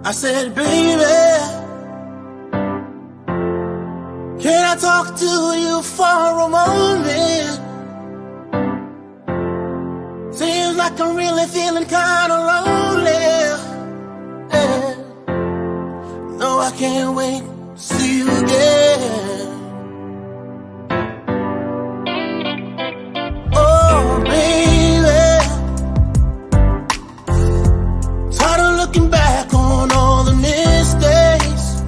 I said, baby, can I talk to you for a moment? Seems like I'm really feeling kinda lonely. Yeah. No, I can't wait to see you again. Oh, baby, tired of looking back on all the mistakes.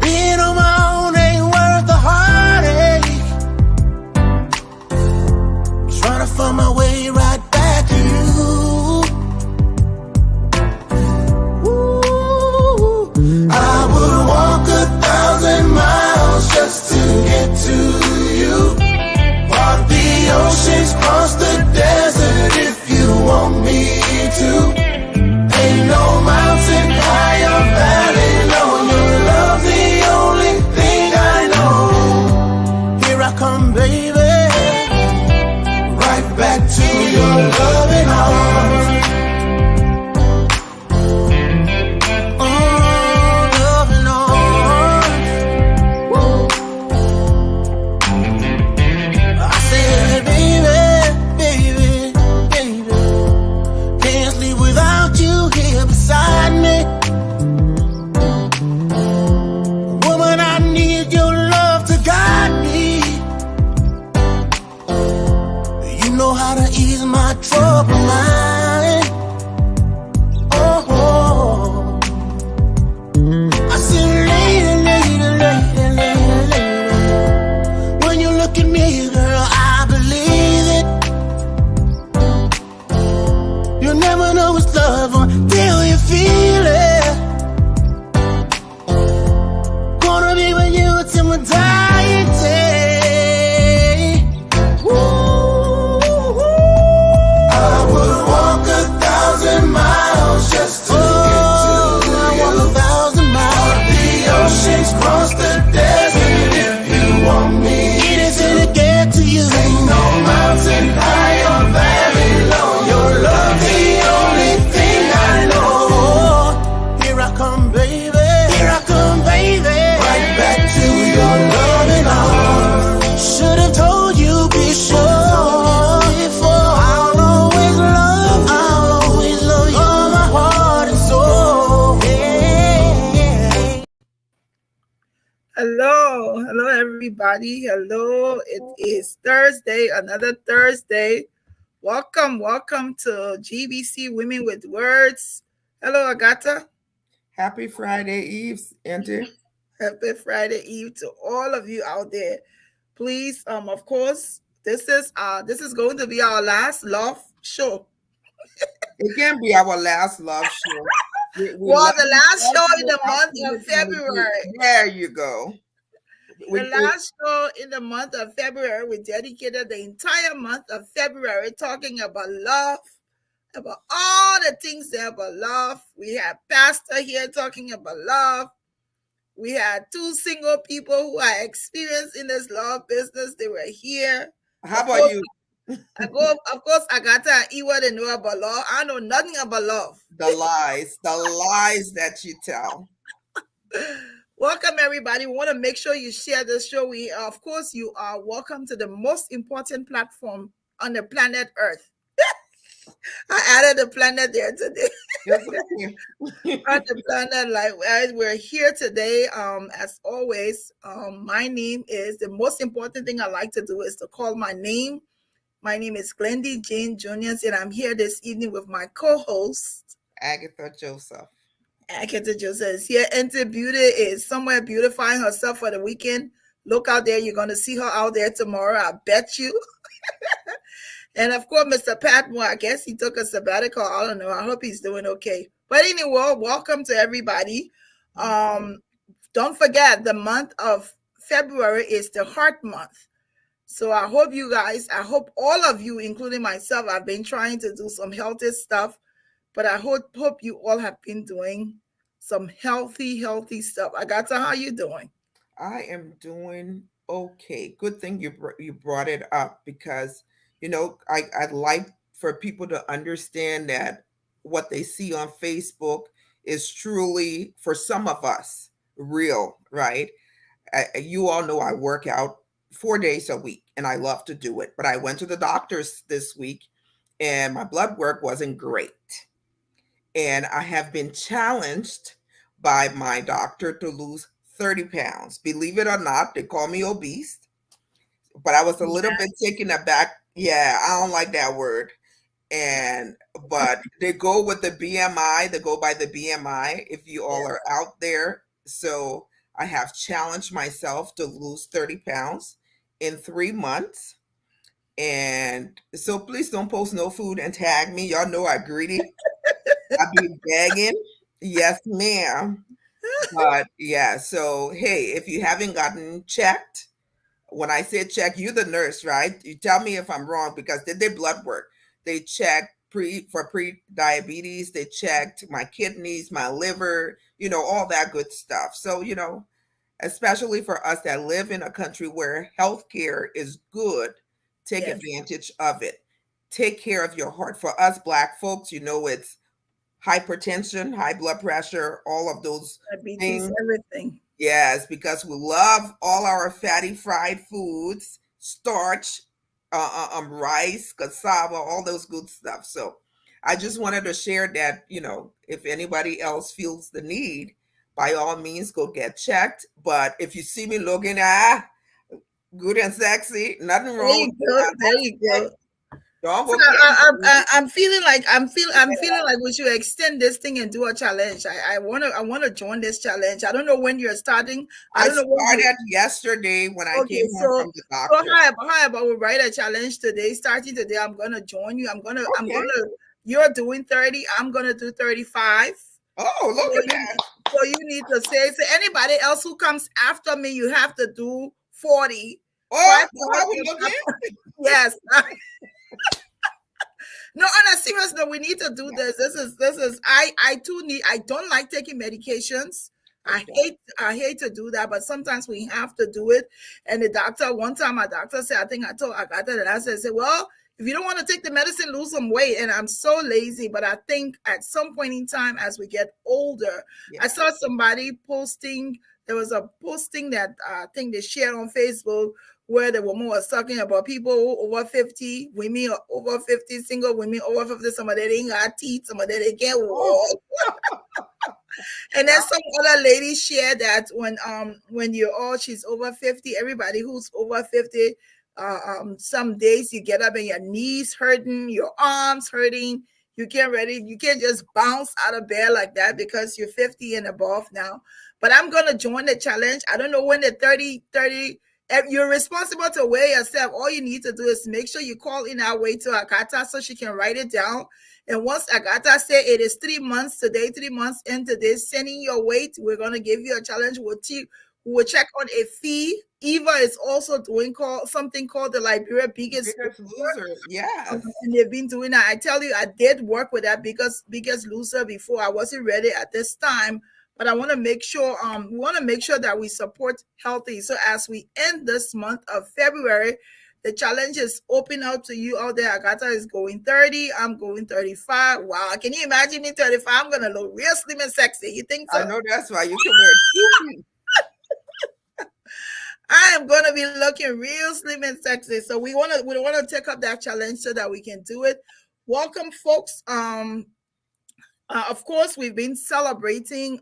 Being on my own ain't worth the heartache. Trying to find my way right back to you. Ooh, I would walk 1,000 miles just to get to you. Walk the oceans, cross the desert if you want me to. Ain't no mountain high or valley low. Your love's the only thing I know. Here I come, baby, right back to your loving arms. Oh, loving arms. I said, baby, baby, baby, can't sleep without you here beside me. Woman, I need your love to guide me. You know how to ease my troubled mind. Oh, oh. I said, lady, lady, lady, lady, lady. When you look at me, girl, I believe it. You'll never know it's love until you feel it. Gonna be with you till my dying day. Woo. I would walk 1,000 miles just to get to you. I walk 1,000 miles. The oceans, cross the desert if you want me. Easy to get to you. Ain't no mountain high or valley low. Your love the only thing I know. Here I come, baby. Here I come, baby. Right back to your loving arms. Should have told you before. I'll always love you. All my heart and soul. Yeah. Hello, everybody. Hello, it is Thursday, another Thursday. Welcome to GBC Women with Words. Hello, Agatha. Happy Friday Eve, Auntie. Happy Friday Eve to all of you out there. Please, of course, this is going to be our last love show. It can be our last love show. Well, the last show in the month of February. There you go. The last show in the month of February, we dedicated the entire month of February talking about love, about all the things there about love. We had Pastor here talking about love. We had two single people who are experienced in this love business. They were here. How about you? Of course, Agatha and Iwa, they know about love. I know nothing about love. The lies that you tell. Welcome, everybody. We want to make sure you share this show. Of course, you are welcome to the most important platform on the planet Earth. I added the planet there today. On the planet, like we're here today. As always, my name is the most important thing I like to do is to call my name. My name is Glendy Jane Juniors, and I'm here this evening with my co-host Agatha Joseph. Agatha Joseph is here. Enter Beauty is somewhere beautifying herself for the weekend. Look out there. You're going to see her out there tomorrow. I bet you. And of course, Mr. Patmore, I guess he took a sabbatical. I don't know. I hope he's doing okay. But anyway, welcome to everybody. Don't forget, the month of February is the Heart Month. So I hope you guys, I hope all of you, including myself, I've been trying to do some healthy stuff. But I hope you all have been doing some healthy stuff. Agatha, how you doing? I am doing okay. Good thing you brought it up because, I'd like for people to understand that what they see on Facebook is truly, for some of us, real, right? You all know I work out 4 days a week and I love to do it. But I went to the doctor's this week and my blood work wasn't great. And I have been challenged by my doctor to lose 30 pounds. Believe it or not, they call me obese, but I was a little bit taken aback. Yeah, I don't like that word. And but they go with the BMI, they go by the BMI if you all are out there. So I have challenged myself to lose 30 pounds in 3 months. And so please don't post no food and tag me. Y'all know I greedy. I be begging. Yes, ma'am. But yeah, so hey, if you haven't gotten checked, when I say check, you the nurse, right? You tell me if I'm wrong because they did blood work. They checked pre-diabetes. They checked my kidneys, my liver, all that good stuff. So, especially for us that live in a country where healthcare is good, take advantage of it. Take care of your heart. For us Black folks, it's hypertension, high blood pressure, all of those Diabetes, things. everything. Yes, because we love all our fatty fried foods, starch, rice, cassava, all those good stuff. So I just wanted to share that, if anybody else feels the need, by all means, go get checked. But if you see me looking good and sexy, nothing There wrong you with go. There you that. go. Don't So go crazy. I'm feeling like I'm feeling like we should extend this thing and do a challenge. I wanna join this challenge. I don't know when you're starting. I I don't know when you. started yesterday when I Okay, came home so from the doctor. how about we write a challenge today? Starting today, I'm gonna join you. I'm Okay. gonna. You're doing 30. I'm gonna do 35. Oh, So look at you that. so you need to say so anybody else who comes after me, you have to do 40. Oh, Five that's how we more. looking? Yes. No, on a serious note, we need to do this. This is I too need I don't like taking medications. Okay. I hate to do that, but sometimes we have to do it. And the doctor, one time my doctor said, I got that and I said, well, if you don't want to take the medicine, lose some weight. And I'm so lazy, but I think at some point in time as we get older, I Yeah. saw somebody posting, there was a posting that I think they shared on Facebook where the woman was talking about people over 50, women over 50, single women over 50, some of them ain't got teeth, some of them they can't Oh, walk. And then yeah. some other lady shared that when you're all she's over 50, everybody who's over 50, some days you get up and your knees hurting, your arms hurting, you can't just bounce out of bed like that because you're 50 and above now. But I'm gonna join the challenge. I don't know when the 30. You're responsible to weigh yourself. All you need to do is make sure you call in our way to Akata so she can write it down. And once Agatha said it is 3 months today, 3 months into this, sending your weight, we're gonna give you a challenge. We'll check on a fee. Eva is also doing something called the Liberia Biggest Biggest loser. Yes. and they've been doing that. I tell you, I did work with that biggest loser before. I wasn't ready at this time, but I want to make sure we want to make sure that we support healthy. So as we end this month of February, the challenge is open out to you out there. Agatha is going 30. I'm going 35. Wow. Can you imagine me 35? I'm gonna look real slim and sexy. You think so? I know that's why you can wear two. I am gonna be looking real slim and sexy. So we wanna take up that challenge so that we can do it. Welcome, folks. Of course, we've been celebrating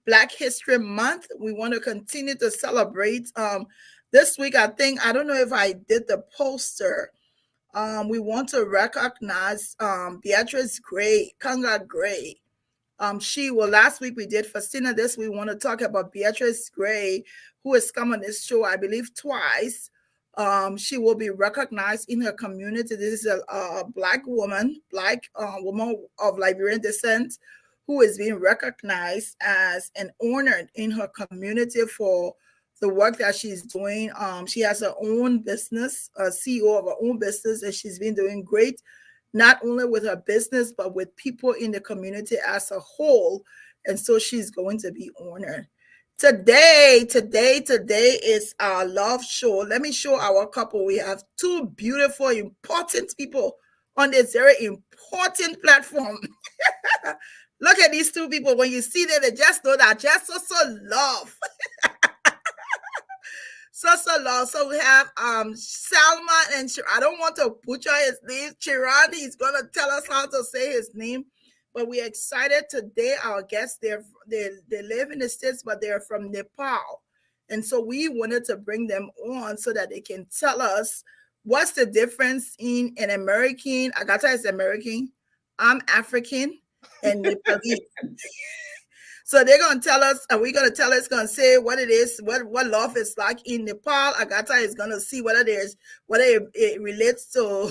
Black History Month. We want to continue to celebrate. This week, I don't know if I did the poster. We want to recognize Beatrice Gray, Conga Gray. Last week we did Fastina. This we want to talk about Beatrice Gray, who has come on this show, I believe, twice. She will be recognized in her community. This is a black woman of Liberian descent who is being recognized as and honored in her community for the work that she's doing. She has her own business, a CEO of her own business, and she's been doing great not only with her business, but with people in the community as a whole. And so she's going to be honored. Today is our love show. Let me show our couple. We have two beautiful, important people on this very important platform. Look at these two people. When you see them, they just know that just so love. So love. So we have Salma and I don't want to butcher his name. Chirandi. He's gonna tell us how to say his name. But we're excited today. Our guests, they live in the States, but they're from Nepal. And so we wanted to bring them on so that they can tell us what's the difference in an American. Agatha is American. I'm African and Nepalese. So they're gonna tell us, and we're gonna tell us, gonna say what it is, what love is like in Nepal. Agatha is gonna see whether it relates to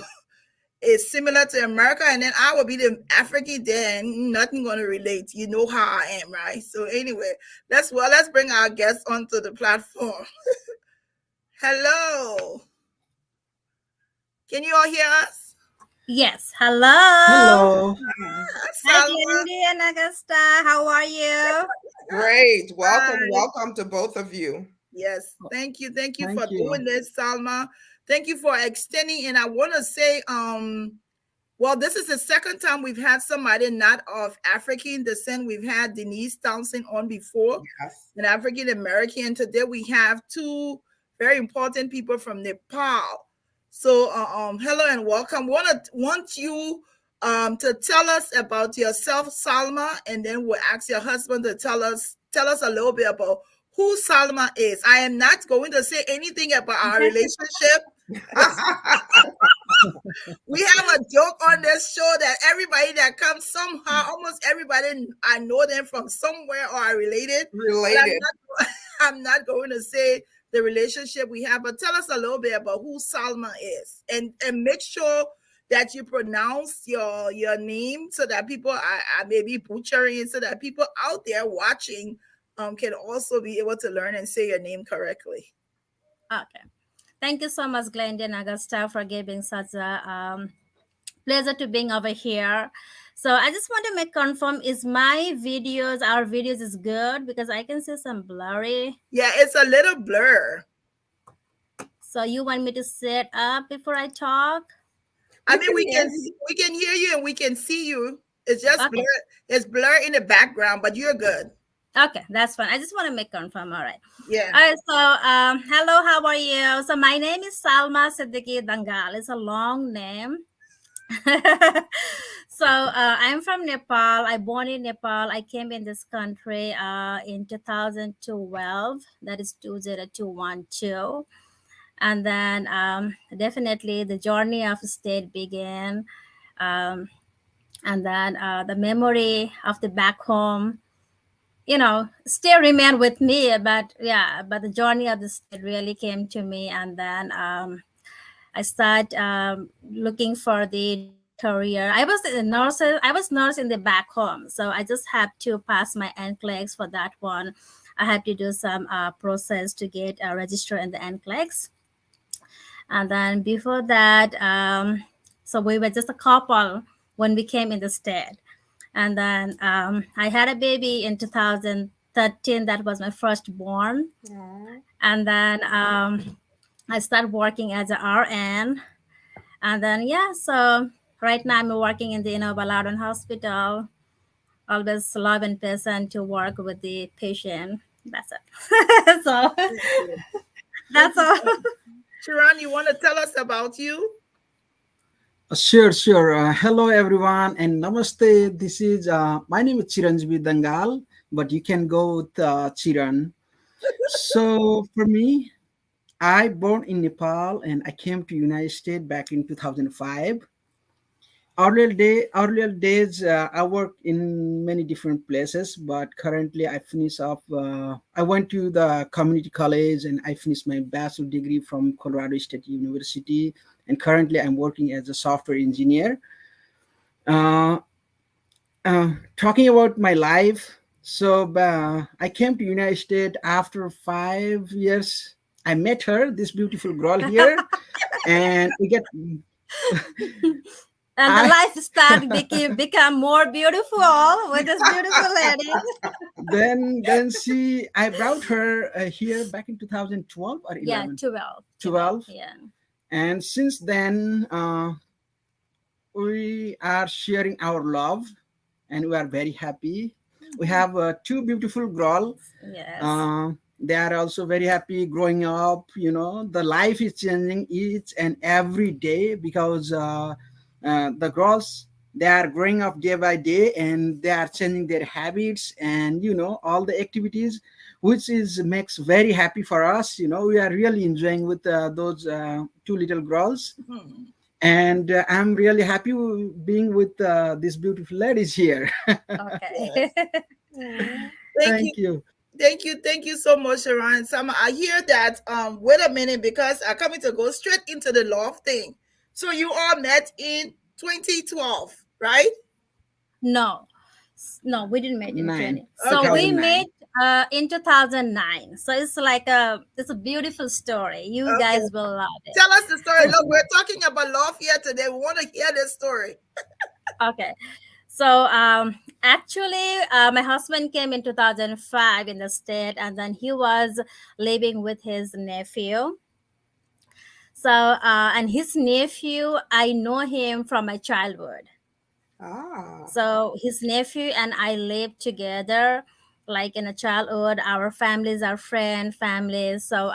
is similar to America, and then I will be the African. Then nothing gonna relate. You know how I am, right? So anyway, let's bring our guests onto the platform. Hello, can you all hear us? Yes. Hello. Hello. Hi, Salma. Glendy and Augusta. How are you? Great. Welcome, Hi. welcome to both of you. Yes, thank you Thank for you. doing this, Salma. Thank you for extending. And I want to say, well, this is the second time we've had somebody not of African descent. We've had Denise Townsend on before, Yes. an African American. Today we have two very important people from Nepal. So, hello and welcome. Want you to tell us about yourself, Salma, and then we'll ask your husband to tell us a little bit about who Salma is. I am not going to say anything about our relationship. We have a joke on this show that everybody that comes somehow, almost everybody, I know them from somewhere or are related. But Related. I'm not going to say the relationship we have, but tell us a little bit about who Salma is, and make sure that you pronounce your name so that people I may be butchering, so that people out there watching can also be able to learn and say your name correctly. Okay. Thank you so much, Glendy and Augusta, for giving such a pleasure to being over here. So I just want to make confirm, is our videos is good, because I can see some blurry. Yeah, it's a little blur. So you want me to sit up before I talk? I mean, we can hear you and we can see you. It's just Okay. blur. It's blur in the background, but you're good. Okay, that's fine. I just want to make confirm. All right. Yeah. All right. So, hello, how are you? So my name is Salma Siddiqui Dangal. It's a long name. So I'm from Nepal. I born in Nepal. I came in this country in 2012. That is 20212. And then definitely the journey of state began. Um, and then the memory of the back home, still remain with me. But yeah, but the journey of the state really came to me. And then I started looking for the career. I was a nurse. I was nurse in the back home, so I just had to pass my NCLEX for that one. I had to do some process to get registered in the NCLEX, and then before that, so we were just a couple when we came in the state, and then I had a baby in 2013. That was my firstborn, Aw. and then I started working as an RN. And then, yeah, so right now I'm working in the Baladon Hospital. Always love and passion to work with the patient. That's it. So that's all. Sharon, you want to tell us about you? Sure. Hello, everyone, and namaste. This is my name is Chiranjibi Dangal, but you can go with Chiran. So for me, I born in Nepal and I came to United States back in 2005. Earlier days, I worked in many different places, but currently I finish off. I went to the community college and I finished my bachelor degree from Colorado State University. And currently I'm working as a software engineer. Uh, Talking about my life, so I came to United States after 5 years. I met her, this beautiful girl here, and we get. And the I lifestyle become more beautiful with this beautiful lady. then I brought her here back in 2012 or Yeah, 11. 12. 12. Yeah. And since then we are sharing our love, and we are very happy. We Mhm. have two beautiful girls. Yes. uh, they are also very happy growing up. The life is changing each and every day, because the girls, they are growing up day by day, and they are changing their habits, and all the activities, which is makes very happy for us. We are really enjoying with those two little girls. Mhm. And I'm really happy being with these beautiful ladies here. Okay. Yes. Mm. Thank you. Thank you. Thank you so much, Sharon. Sama, I hear that. Wait a minute, because I'm coming to go straight into the love thing. So you all met in 2012, right? No, no, we didn't meet in 9 20. So Okay, we 2009. met in 2009. So it's a beautiful story. You okay. guys will love it. Tell us the story. Look, we're talking about love here today. We want to hear this story. Okay. So actually, my husband came in 2005 in the state, and then he was living with his nephew. So and his nephew, I know him from my childhood. Ah. So his nephew and I lived together, like in a childhood. Our families are families. So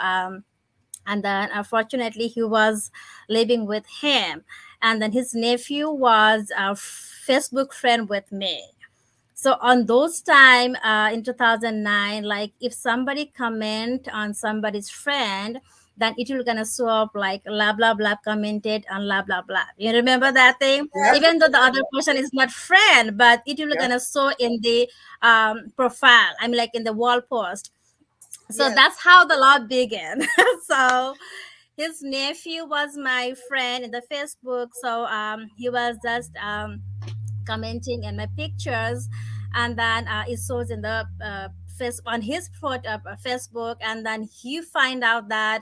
and then unfortunately he was living with him, and then his nephew was a Facebook friend with me. So on those time in 2009, like if somebody comment on somebody's friend, then it will gonna show up like blah blah blah commented on blah blah blah. You remember that thing? Yep. Yes. Even though the other person is not friend, but it will Yep. gonna show in the profile. I mean, like in the wall post. So Yes. that's how the love began. So his nephew was my friend in the Facebook. So he was just commenting in my pictures, and then it shows in the face on his Facebook, and then he find out that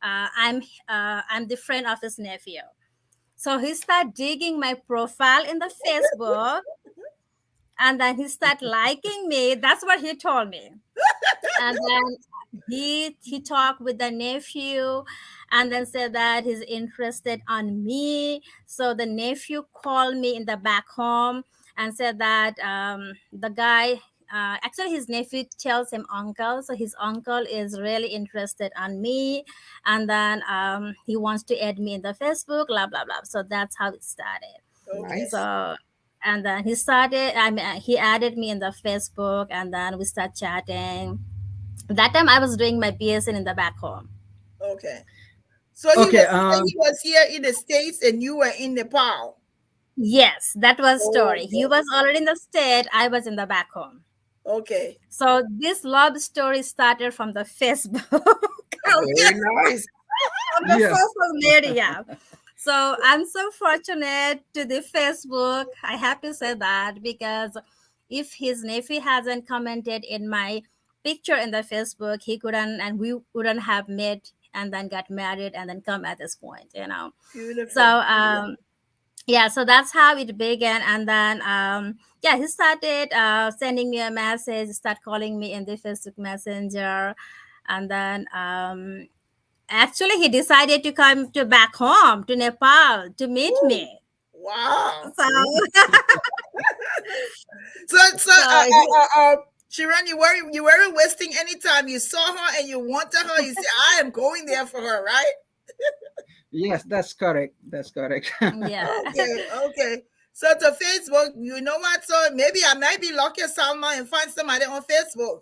I'm the friend of his nephew. So he start digging my profile in the Facebook, and then he start liking me. That's what he told me. And then he talked with the nephew, and then said that he's interested on me. So the nephew called me in the back home and said that the guy, actually his nephew tells him uncle, so his uncle is really interested on me, and then he wants to add me in the Facebook, blah blah blah. So that's how it started. Okay. Nice. So and then he started, I mean, he added me in the Facebook, and then we start chatting. That time I was doing my BSN in the back home. Okay. So Okay. he was here in the States and you were in Nepal. Yes, that was story. He Okay. was already in the state, I was in the back home. Okay. So this love story started from the Facebook. Okay. Very nice. From the Yes. social media. So I'm so fortunate to the Facebook. I have to say that, because if his nephew hasn't commented in my picture in the Facebook, he couldn't, and we wouldn't have met and then got married and then come at this point. So Beautiful. yeah, so that's how it began. And then yeah, he started sending me a message, start calling me in the Facebook Messenger, and then actually he decided to come to back home to Nepal to meet Woo. me. Wow. So So so he, Shiran, you weren't wasting any time. You saw her and you wanted her. You said, I am going there for her, right? Yes, that's correct. That's correct. yeah. Okay, okay. So to Facebook, you know what? So maybe I might be lucky, Salma, and find somebody on Facebook.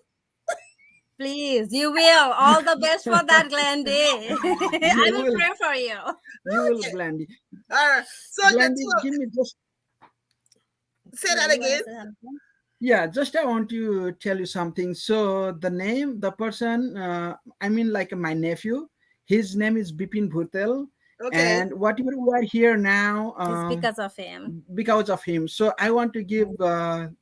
Please, you will. All the best for that, Glendy. You I will will. pray for you. You will, Okay. Glendy. All right. So the Glendy, two, give me just. say Yeah, that you want to again. say something? Yeah, just I want to tell you something. So the name, the person, I mean, like my nephew, his name is Bipin Bhutel, Okay. and whatever we are here now, It's because of him. because of him. So I want to give the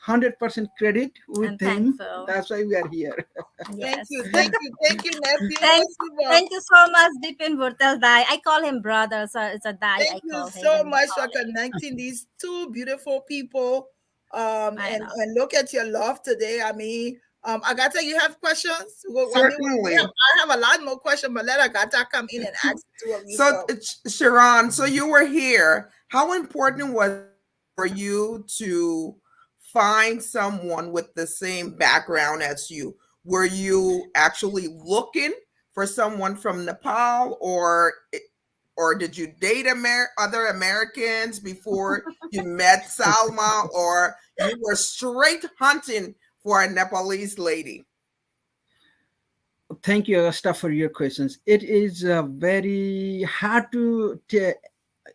100% credit with I'm him. thankful. That's why we are here. Thank Yes. you. Thank you, nephew. thank Super. thank you so much, Dipin Burtel Dai. I call him brother, so it's a Dai Thank I you call so him. much for connecting these two beautiful people. I know. And look at your love today. I mean, Agatha, you have questions? Well, I mean, Certainly. I have a lot more questions, but let Agatha come in and ask the two of you So, first. Sharon, so you were here How important was it for you to find someone with the same background as you? Were you actually looking for someone from Nepal, or did you date other Americans before you met Salma, or you were straight hunting for a Nepalese lady? Thank you, Augusta, for your questions. It is very hard to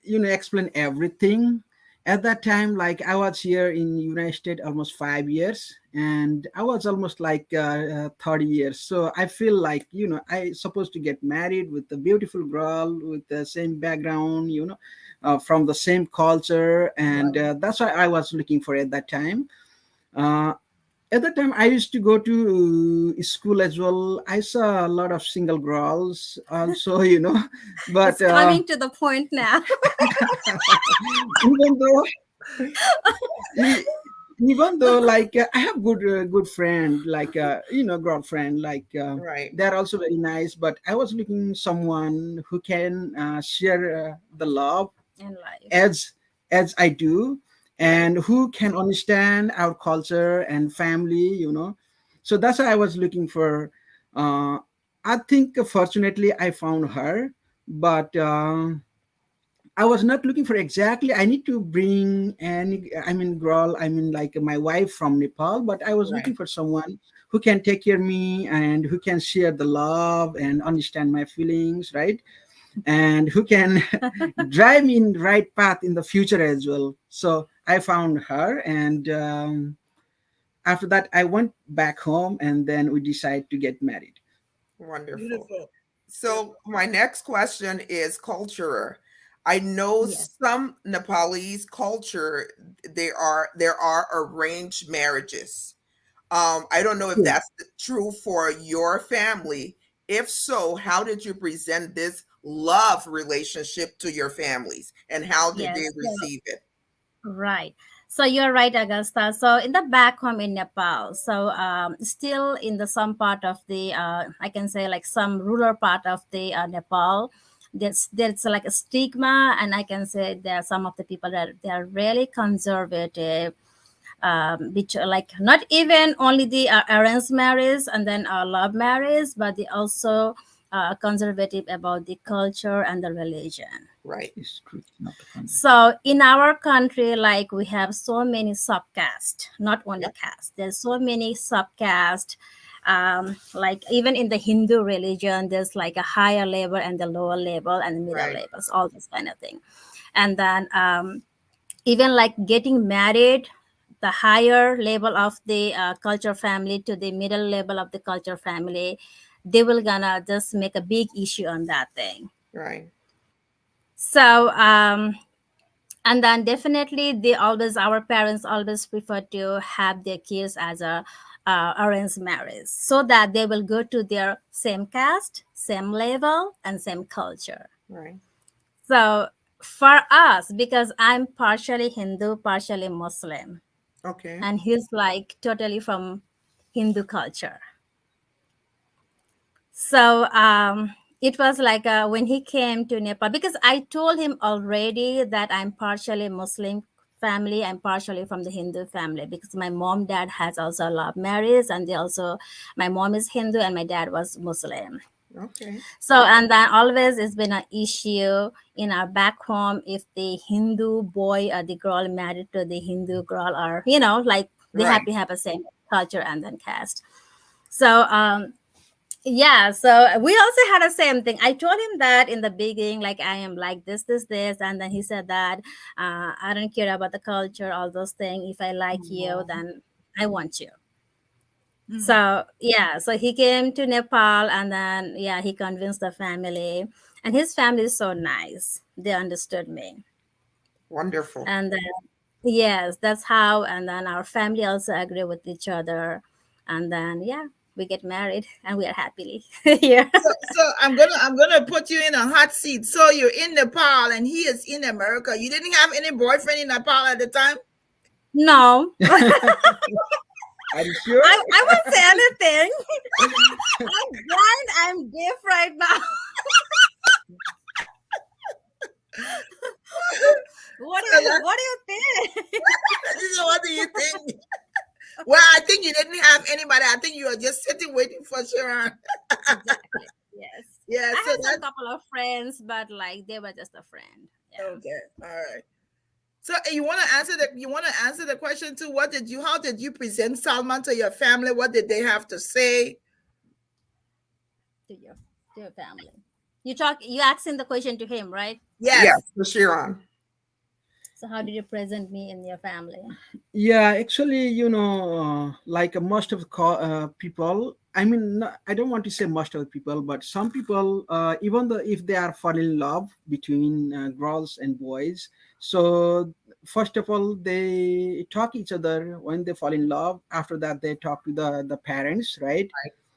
explain everything. At that time, like I was here in United States almost 5 years, and I was almost like 30 years. So I feel like I supposed to get married with a beautiful girl with the same background, from the same culture, and Right. that's what I was looking for at that time. Uh, at that time I used to go to school as well. I saw a lot of single girls also, but It's coming to the point now. even though e- even though like I have good friend like girlfriend like Right. they're also very nice, but I was looking someone who can share the love In life. as I do, Right. and who can understand our culture and family, so that's why I was looking for. I think fortunately I found her, but I was not looking for exactly I need to bring any, I mean girl, I mean like my wife from Nepal, but I was looking Right. for someone who can take care of me and who can share the love and understand my feelings, right? And who can drive me in the right path in the future as well. So I found her, and after that I went back home, and then we decided to get married. Wonderful. Beautiful. So my next question is culture. I know Yes. some Nepalese culture, there are arranged marriages. I don't know if True. that's true for your family. If so, how did you present this love relationship to your families, and how did they Yes. receive it? Right. So you're right, Augusta. So in the back home in Nepal, so still in the some part of the, I can say like some rural part of the Nepal, there's like a stigma, and I can say there are some of the people that they are really conservative, which are like not even only the arranged marriage and then love marriage, but they also conservative about the culture and the religion. Right. It's true, not the concept. So in our country, like we have so many subcaste, not only Yep. caste. There's so many subcaste. Like even in the Hindu religion, there's like a higher level and the lower level and the middle Right. levels, all this kind of thing. And then even like getting married, the higher level of the culture family to the middle level of the culture family, they will gonna just make a big issue on that thing. Right. So and then definitely they always our parents always prefer to have their kids as a arranged marriage so that they will go to their same caste, same level, and same culture. Right. So for us, because I'm partially Hindu, partially Muslim, Okay. and he's like totally from Hindu culture. So it was like when he came to Nepal, because I told him already that I'm partially Muslim family, I'm partially from the Hindu family, because my mom dad has also love marriage, and they also, my mom is Hindu and my dad was Muslim. Okay. So and then always it's been an issue in our back home if the Hindu boy or the girl married to the Hindu girl, or like they have Right. to have a same culture and then caste. So yeah, so we also had the same thing. I told him that in the beginning, like I am like this, and then he said that I don't care about the culture, all those things. If I like you, Mhm. then I want you. Mm. So yeah, so he came to Nepal, and then yeah, he convinced the family, and his family is so nice. They understood me, Wonderful. and then yes, that's how. And then our family also agree with each other, and then yeah, we get married, and we are happily here. So I'm gonna put you in a hot seat. So you're in Nepal and he is in America. You didn't have any boyfriend in Nepal at the time? No, Are you sure? I won't say anything. I'm blind. I'm deaf right now. So that, what do you think? so what do you think? Well, I think you didn't have anybody. I think you were just sitting waiting for Sharon. Exactly. Yes. Yeah, I so had some that's couple of friends, but like they were just a friend. Yeah. okay. All right. So you want to answer the question too. How did you present Salman to your family? What did they have to say? To your to your family. You asking the question to him, right? Yes, Yes. for Chiron. So how did you present me in your family? Yeah, actually, like most of the people, I mean, I don't want to say most of the people, but some people, even though if they are fall in love between girls and boys, so first of all, they talk each other when they fall in love. After that, they talk to the parents, right?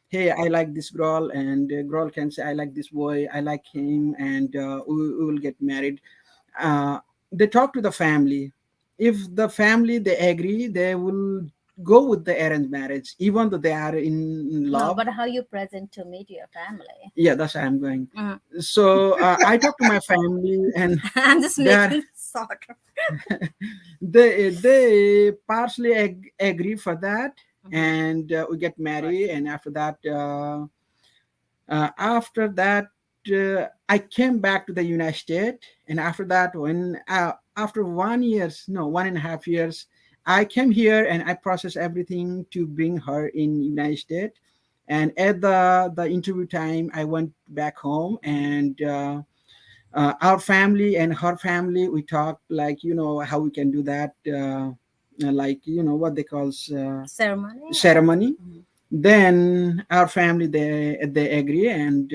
Hey, I like this girl, and the girl can say, I like this boy, I like him, and we will get married. uh, they talk to the family. If the family they agree, they will go with the arranged marriage even though they are in No, love. but how you present to me to your family? Yeah, that's how I'm going. Mm. So I talk to my family, and I'm just they're making sort of. they partially agree for that. Mhm. And we get Right. married, and after that, I came back to the United States, and after that, when after 1 years, no, 1.5 years, I came here and I processed everything to bring her in United States. And at the interview time, I went back home, and our family and her family, we talked like how we can do that, like what they call Ceremony or ceremony. Mhm. Then our family they agree, and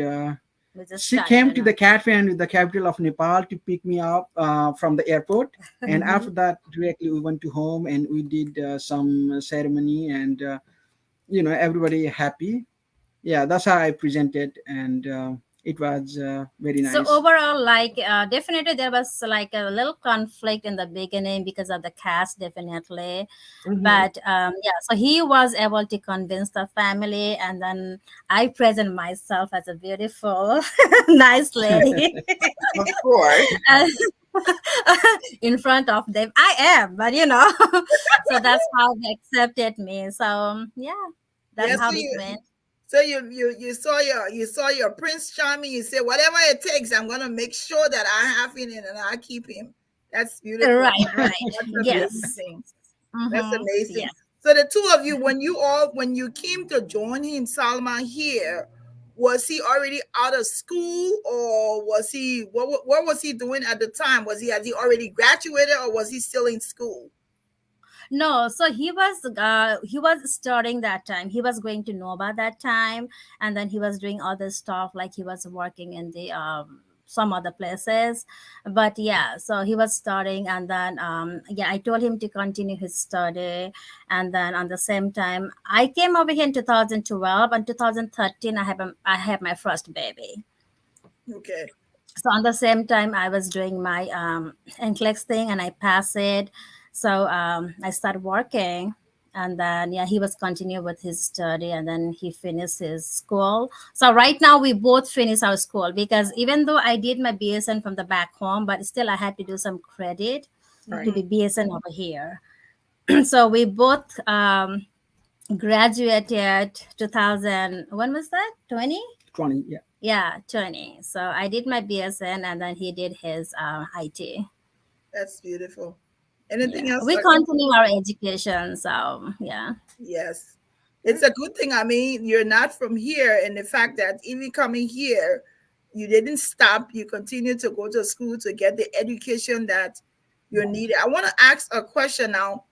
We just she start, came to the Kathmandu, the capital of Nepal, to pick me up from the airport. And Mhm. after that, directly we went to home and we did some ceremony, and everybody happy. Yeah, that's how I presented, and it was very So nice. overall, like definitely there was like a little conflict in the beginning because of the cast, definitely. Hmm. But yeah, so he was able to convince the family, and then I present myself as a beautiful, nice lady Of course. and- in front of them. I am, but so that's how they accepted me. So yeah, that's Yeah, how it went. you saw your Prince Charming. You said whatever it takes, I'm gonna make sure that I have him and I keep him. That's beautiful. Right, right. That's Yes. amazing. That's Mm-hmm. amazing. Yes. So the two of you, when you came to join him, Salma here, was he already out of school, or was he what was he doing at the time? Has he already graduated, or was he still in school? No, so he was studying that time. He was going to Nova that time, and then he was doing other stuff like he was working in the some other places. But yeah, so he was studying, and then yeah, I told him to continue his study, and then on the same time, I came over here in 2012, and 2013 I had my first baby. Okay. So on the same time I was doing my NCLEX thing and I passed it. So I started working, and then yeah, he was continue with his study, and then he finished his school. So right now we both finished our school, because even though I did my BSN from the back home, but still I had to do some credit to Right. be BSN over here. So we both graduated 2000, when was that, 20? 20, yeah. Yeah, 20. So I did my BSN, and then he did his IT. That's beautiful. Anything Yeah, else? we continue our education. So yeah. Yes. It's a good thing. I mean, you're not from here, and the fact that even coming here, you didn't stop. You continue to go to school to get the education that you needed. I want to ask a question now.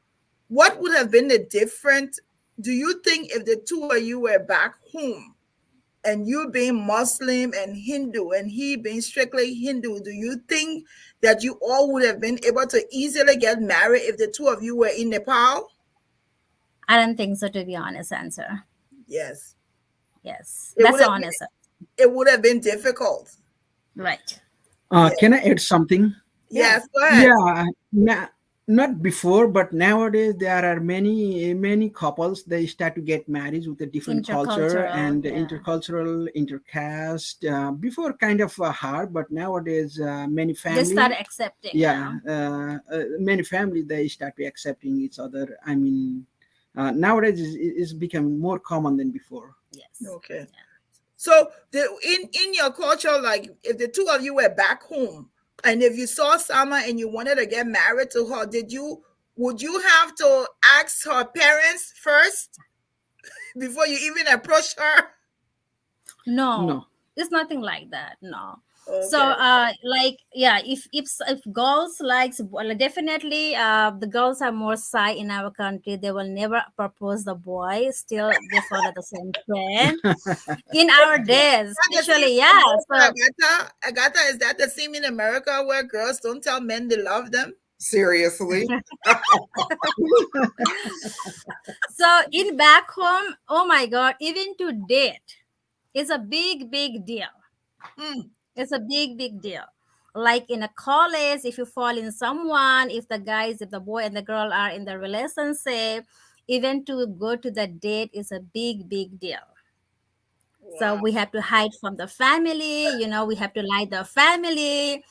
What would have been the difference? Do you think if the two of you were back home, and you being Muslim and Hindu, and he being strictly Hindu, do you think that you all would have been able to easily get married if the two of you were in Nepal? I don't think so, to be honest answer. Yes. Yes. It That's would the have honest answer. it would have been Right. Yeah. Can I add something? Yeah. Yes, go ahead. Yeah, Not before, but nowadays there are many couples they start to get married with a different culture Intercultural, and yeah. intercultural, intercaste. Before kind of hard, but nowadays many They start family, accepting yeah, now. many family they start to accepting each other. I mean, nowadays is becoming more common than before. Yes. Okay. So in your culture, like if the two of you were back home, and if you saw Sama and you wanted to get married to her, would you have to ask her parents first before you even approach her? No, No. it's nothing like that. No. So, Okay. like, yeah, if girls likes, well, definitely, the girls are more shy in our country. They will never propose the boy. Still, they follow the same trend in our days, That the same especially. in Yeah. So America, Agatha? Agatha, is that the same in America where girls don't tell men they love them? Seriously. so in back home, oh my God, even to date is a big deal. Hmm. It's a big deal. Like in a college, if you fall in someone, if the boy and the girl are in the relationship, even to go to the date is a big deal. So Wow. we have to hide from the family, we have to lie the family.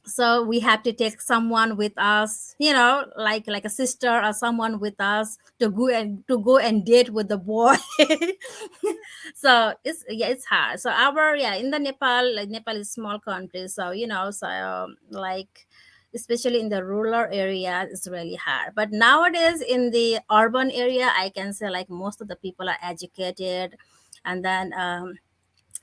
So we have to take someone with us, like a sister or someone with us to go and date with the boy. So it's hard. So our yeah in the Nepal, like Nepal is small country, so like especially in the rural area it's really hard. But nowadays in the urban area, I can say like most of the people are educated, and then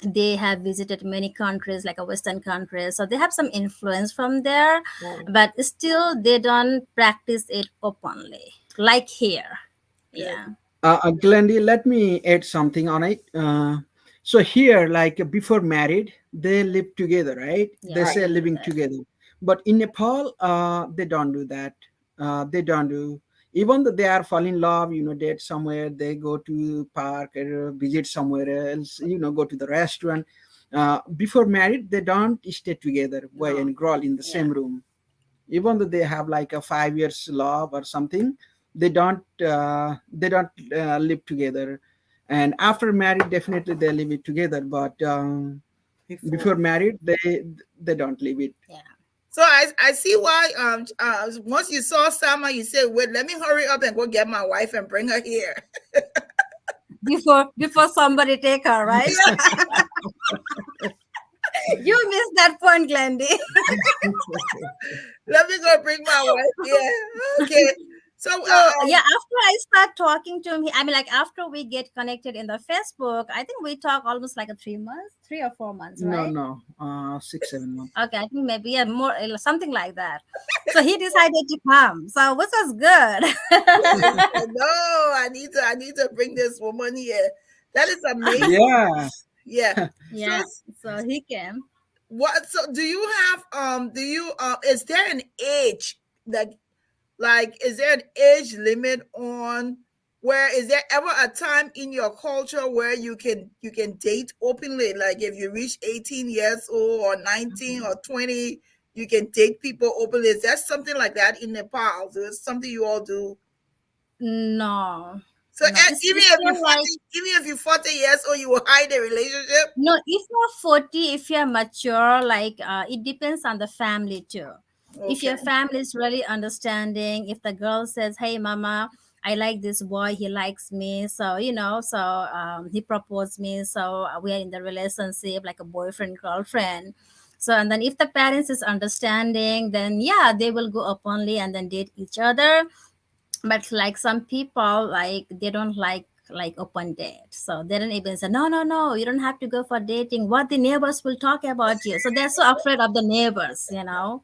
they have visited many countries like a western countries, so they have some influence from there, Wow. but still they don't practice it openly like here. Okay. Yeah. Glendy, let me add something on it. So here, like before married, they live together, right? They Yeah, Right. say they do living that. together. But in Nepal, they don't do that. They don't do. Even though they are fall in love, date somewhere, they go to park or visit somewhere else, go to the restaurant. Before married, they don't stay together, boy No. and girl, in the Yeah. same room. Even though they have like a 5 years love or something, they don't live together. And after married definitely they live it together, but Before. before married they don't live it. Yeah. So I see why once you saw Sama, you said, "Wait, let me hurry up and go get my wife and bring her here." Before somebody take her, right? You missed that point, Glendy. Let me go bring my wife here. Okay. So So yeah, after I start talking to him, I mean, like after we get connected in the Facebook, I think we talk almost like a 3 months, 3 or 4 months, No, right? no, 6 7 months. Okay, I think maybe yeah, more something like that. So he decided to come, so which was good. no, I need to bring this woman here. That is amazing. Yeah. Yeah. So Yeah, so he came. what? So do you have Do you is there an age that is there an age limit on where is there ever a time in your culture where you can date openly, like if you reach 18 years old or 19 or 20 you can date people openly? Is that something like that in Nepal? So it's something you all do? No, So no, it's even if you're still like 40, even if you're 40 years old, you will hide a relationship? no. If you're 40, if you're mature, like it depends on the family too. If Okay. your family is really understanding, if the girl says, "Hey, mama, I like this boy. He likes me. So he proposed me. So we are in the relationship like a boyfriend girlfriend." So and then if the parents is understanding, then yeah, they will go openly and then date each other. But like some people, like they don't like open date, so they don't even say no, you don't have to go for dating, what the neighbors will talk about you, so they're so afraid of the neighbors. Yeah,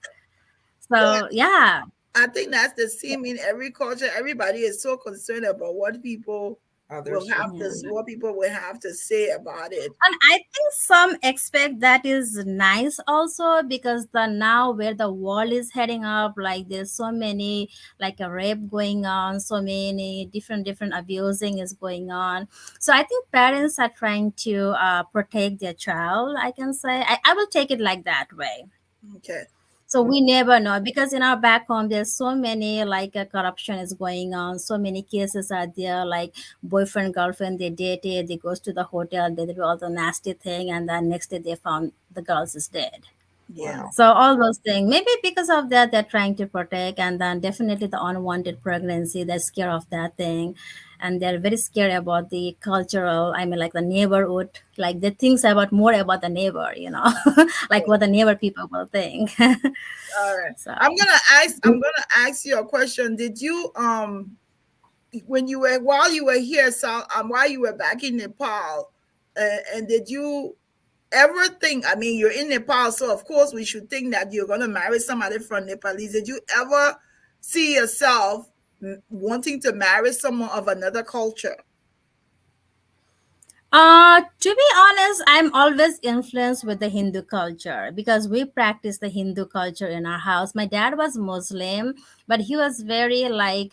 So yeah. I think that's the same in every culture. Everybody is so concerned about Others will think. what people will have to say about it. And I think some expect that is nice also, because the now where the world is heading up, like there's so many like a rape going on, so many different abusing is going on. So I think parents are trying to protect their child. I can say I will take it like that way. Okay. So we never know, because in our back home there's so many like corruption is going on, so many cases are there, like boyfriend girlfriend, they dated, they goes to the hotel, they do all the nasty thing, and then next day they found the girls is dead. Yeah. Wow. So all those things, maybe because of that, they're trying to protect, and then definitely the unwanted pregnancy, they're scared of that thing, and they're very scared about the cultural. I mean, like the neighborhood, like they think about more about the neighbor, like what the neighbor people will think. All right. So I'm gonna ask you a question. Did you when you were while you were here, so while you were back in Nepal, and did you ever think, I mean, you're in Nepal, so of course we should think that you're gonna marry somebody from Nepalese. Did you ever see yourself wanting to marry someone of another culture? To be honest, I'm always influenced with the Hindu culture because we practice the Hindu culture in our house. My dad was Muslim, but he was very like,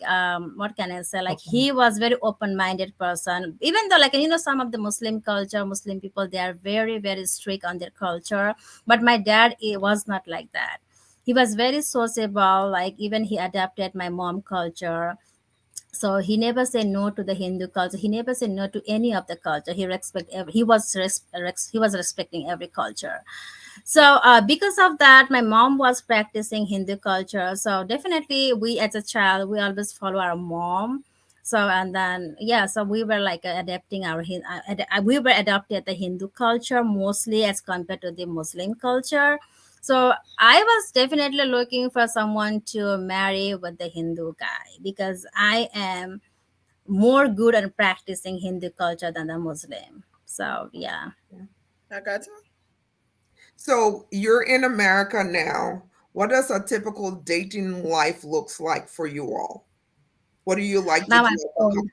what can I say? Like Okay. he was very open-minded person. Even though, like some of the Muslim culture, Muslim people, they are very very strict on their culture. But my dad, he was not like that. He was very sociable. Like even he adapted my mom culture, so he never said no to the Hindu culture. He never said no to any of the culture. He was respecting every culture. So because of that, my mom was practicing Hindu culture. So definitely, we as a child, we always follow our mom. So and then yeah, so we were like adapting we were adopted the Hindu culture mostly as compared to the Muslim culture. So I was definitely looking for someone to marry with the Hindu guy because I am more good at practicing Hindu culture than the Muslim. So yeah. I got you. So you're in America now. What does a typical dating life looks like for you all? What do you like to Now do I'm as a old. couple?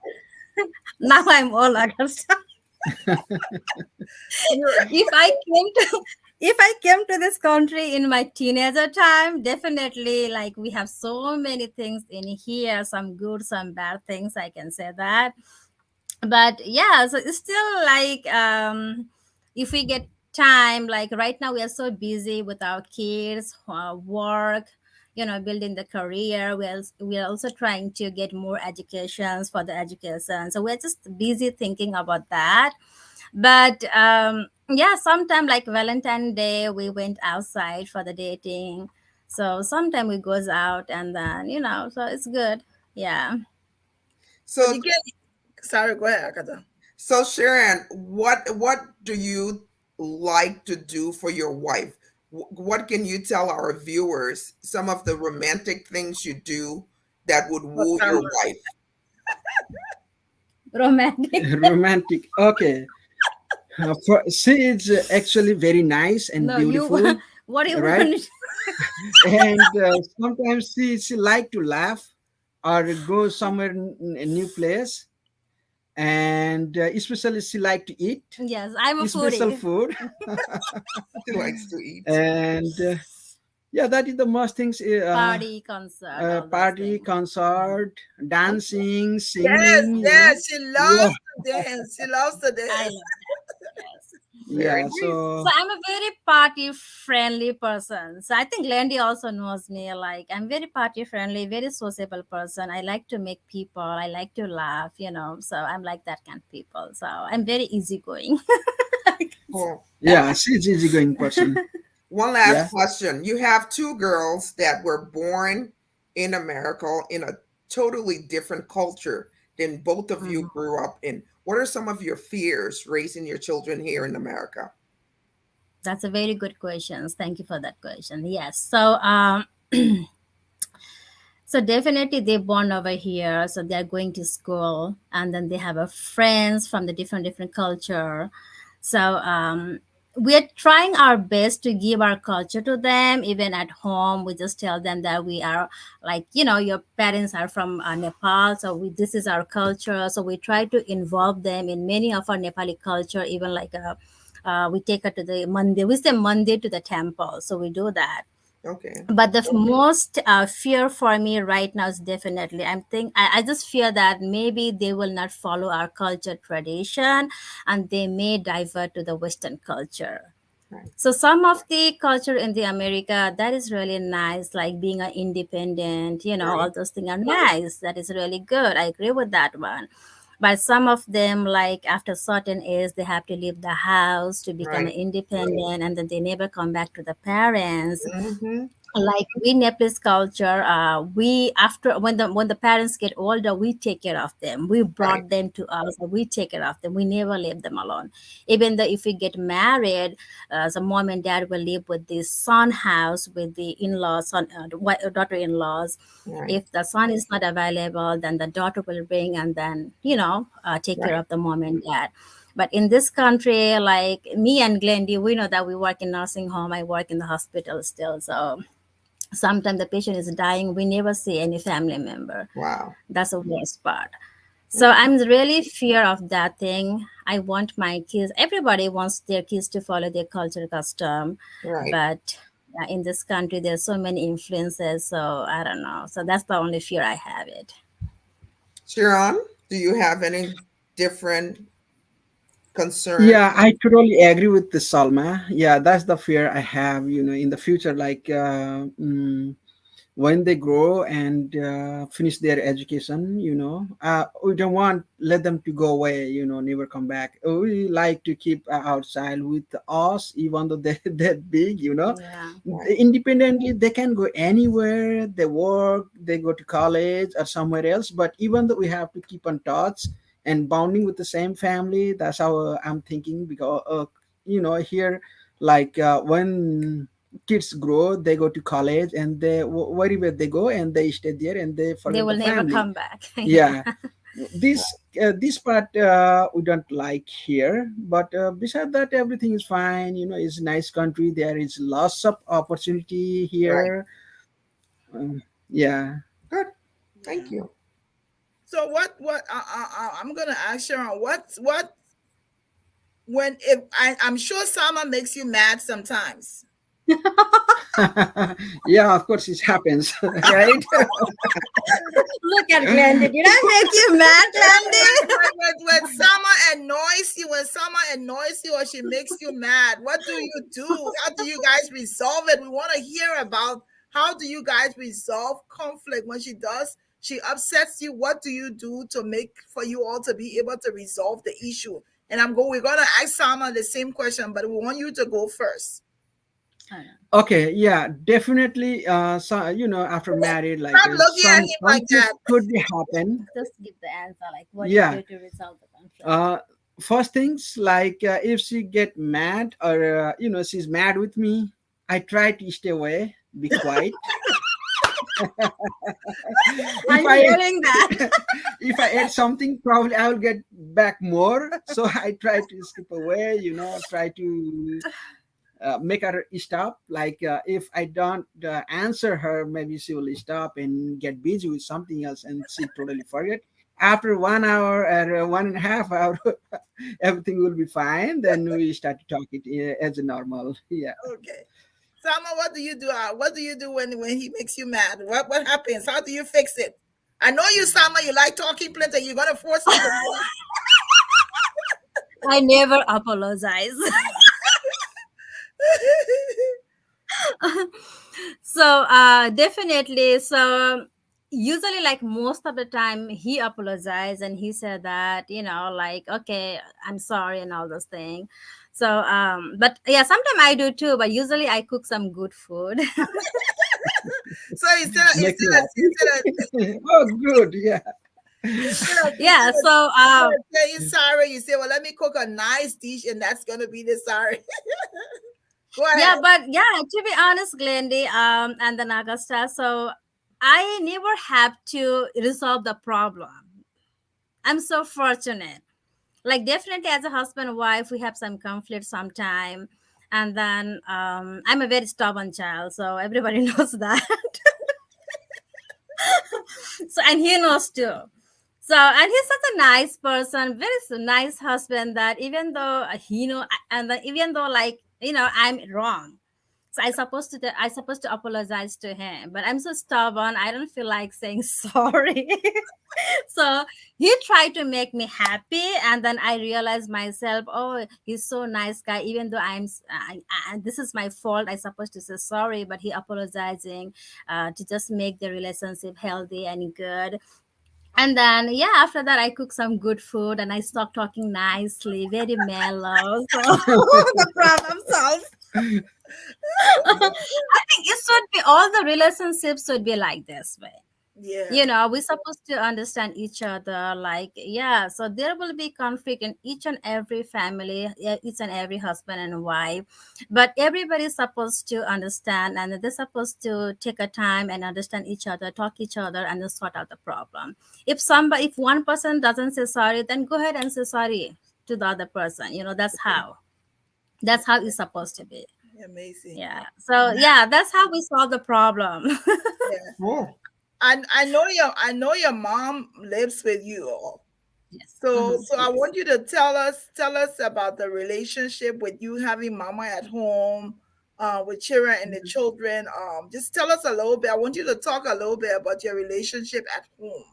Now I'm old. I understand. You're- If I came to if I came to this country in my teenager time, definitely like we have so many things in here, some good, some bad things. I can say that. But yeah, so it's still like if we get time, like right now we are so busy with our kids, work, building the career. We are also trying to get more educations for the education, so we're just busy thinking about that. But yeah, sometime like Valentine Day we went outside for the dating. So sometime we goes out, and then so it's good. Yeah. but So you can't. Sorry, go ahead, Akata. so Sharon, what do you like to do for your wife? What can you tell our viewers some of the romantic things you do that would For woo your Salma. wife? Romantic. Romantic. Okay. She is actually very nice and No, you. beautiful, What do you right? want? And sometimes she like to laugh or go somewhere a new place, and especially she like to eat Yes, I'm a special foodie. food. She likes to eat. And yeah, that is the most things. Party, concert, all those Party, things. concert, Okay. dancing, Yes, singing, yes, she yeah, loves to dance. She loves to I dance. love that. Yes. Very yeah. nice. So So I'm a very party friendly person. So I think Landy also knows me. Like I'm very party friendly, very sociable person. I like to make people. I like to laugh. So I'm like that kind of people. So I'm very easygoing. Cool. yeah, she's easygoing person. One Yeah. last question. You have two girls that were born in America in a totally different culture than both of you Mhm. grew up in. What are some of your fears raising your children here in America? That's a very good question. Thank you for that question. Yes. So so definitely they born over here, so they're going to school, and then they have a friends from the different culture. So we're trying our best to give our culture to them. Even at home, we just tell them that we are like your parents are from Nepal, so this is our culture. So we try to involve them in many of our Nepali culture, even like we take her to the Monday. We say Monday to the temple, so we do that. Okay. But the most fear for me right now is definitely I just fear that maybe they will not follow our culture tradition, and they may divert to the Western culture. Right. So some of the culture in the America that is really nice, like being an independent, all Right. those things are nice. That is really good. I agree with that one. But some of them, like after certain age, they have to leave the house to become Right. independent, and then they never come back to the parents. Mm-hmm. Like we Nepalese culture, we after when the parents get older, we take care of them. We Right. brought them to us, we take care of them. We never leave them alone. Even though if we get married, the mom and dad will live with the son house with the in-laws, daughter-in-laws. Right. If the son is not available, then the daughter will bring, and then take care Right. of the mom and dad. But in this country, like me and Glendy, we know that we work in nursing home. I work in the hospital still, so sometimes the patient is dying, we never see any family member. Wow. That's the worst part. So Okay. I'm really fear of that thing. I want my kids, everybody wants their kids to follow their culture custom, Right. but in this country there's so many influences, so I don't know. So that's the only fear I have it. Sharon, do you have any different concerns? Yeah, I totally agree with the Salma. Yeah, that's the fear I have, in the future, like when they grow and finish their education, we don't want let them to go away, never come back. We like to keep outside with us, even though they're that big, Yeah. Right. independently. They can go anywhere, they work, they go to college or somewhere else, but even though we have to keep on touch and bonding with the same family. That's how I'm thinking, because here, like when kids grow, they go to college, and they wherever they go, and they stay there, and they They forget the will never family. come back. Yeah. Yeah, this part we don't like here, but beside that, everything is fine. It's a nice country. There is lots of opportunity Right. here. Yeah. Good. Yeah. Thank you. So what I'm gonna ask Sharon, what when if I'm sure Sama makes you mad sometimes. Yeah, of course it happens, right? Look at Glendy. Did I make you mad, Glendy? When Sama annoys you, or she makes you mad, what do you do? How do you guys resolve it? We want to hear about how do you guys resolve conflict when she upsets you. What do you do to make for you all to be able to resolve the issue? And we're gonna ask Sama the same question, but we want you to go first. Okay, yeah, definitely. So after married, like Stop looking at some him like conflict that. could be happen. Just give the answer. Like, what do you Yeah. do to resolve the conflict? Uh, First things, like if she get mad, or she's mad with me, I try to stay away, be quiet. If I'm I hearing that. if I add something, probably I will get back more. So I try to skip away. Try to make her stop. Like if I don't answer her, maybe she will stop and get busy with something else, and she totally forget. After 1 hour or 1.5 hour, everything will be fine. Then we start to talk it as a normal. Yeah. Okay. Sama, what do you do? What do you do when he makes you mad? What happens? How do you fix it? I know you, Sama. You like talking plenty. You're gonna force him to. I never apologize. So definitely, so usually, like most of the time, he apologized and he said that, like, okay, I'm sorry and all those things. So but yeah, sometimes I do too, but usually I cook some good food. So Make me happy. Oh, good. Yeah. Yeah, so instead of saying sorry, you say, "Well, let me cook a nice dish, and that's gonna be the sorry." Go yeah, ahead. but yeah, to be honest, Glendy, and then Augusta, so I never have to resolve the problem. I'm so fortunate. Like definitely as a husband and wife, we have some conflict sometime. And then I'm a very stubborn child, so everybody knows that. So and he knows too. So and he's such a nice person, very nice husband that even though he know and then even though like I'm wrong, I supposed to apologize to him, but I'm so stubborn. I don't feel like saying sorry. So he tried to make me happy, and then I realized myself, oh, he's so nice guy. Even though this is my fault, I supposed to say sorry, but he apologizing to just make the relationship healthy and good. And then yeah, after that I cook some good food and I start talking nicely, very mellow. So the problem solved. I think it should be all the relationships should be like this way. Yeah. We're supposed to understand each other, like, yeah, so there will be conflict in each and every family, each and every husband and wife, but everybody's supposed to understand, and they're supposed to take a time and understand each other, talk each other, and then sort out the problem. If one person doesn't say sorry, then go ahead and say sorry to the other person. That's how it's supposed to be. Amazing. Yeah, so yeah, that's how we solve the problem. Yeah. Oh, I know your mom lives with you all. Yes. So I Yes. want you to tell us about the relationship with you having mama at home, with children and the children. Just tell us a little bit. I want you to talk a little bit about your relationship at home.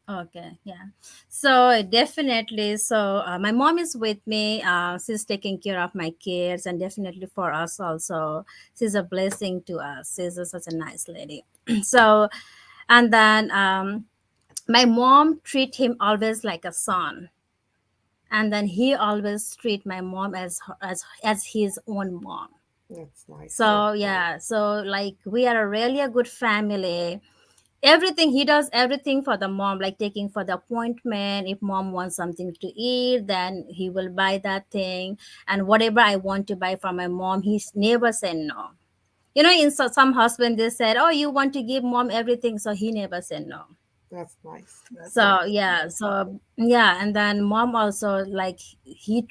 Okay, yeah. So definitely, my mom is with me. She's taking care of my kids, and definitely for us also, she's a blessing to us. Such a nice lady. So, and then my mom treat him always like a son, and then he always treat my mom as his own mom. that's nice. So yeah, so like we are really a good family. Everything he does, everything for the mom, like taking for the appointment. If mom wants something to eat, then he will buy that thing. And whatever I want to buy for my mom, he's never said no. In some husband they said, oh, you want to give mom everything, so he never said no. That's nice. That's So amazing. yeah, so yeah, and then mom also, like, she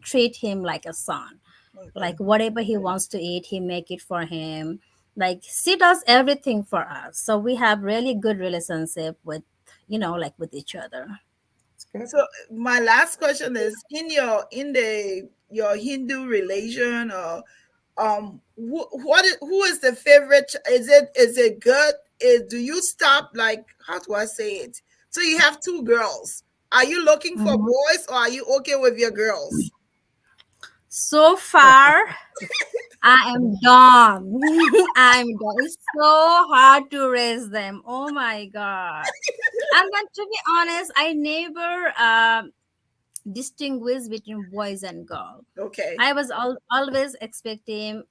treat him like a son. Okay. Like whatever he wants to eat, he make it for him. Like she does everything for us, so we have really good relationship with, like, with each other. It's good. So my last question is, your Hindu religion, or who is the favorite? Is it good? Do you stop, like, how do I say it? So you have two girls. Are you looking for Mhm. boys, or are you okay with your girls? So far I am done. I'm done. It's so hard to raise them, oh my god. And then, to be honest, I never distinguish between boys and girls. Okay. I was always expecting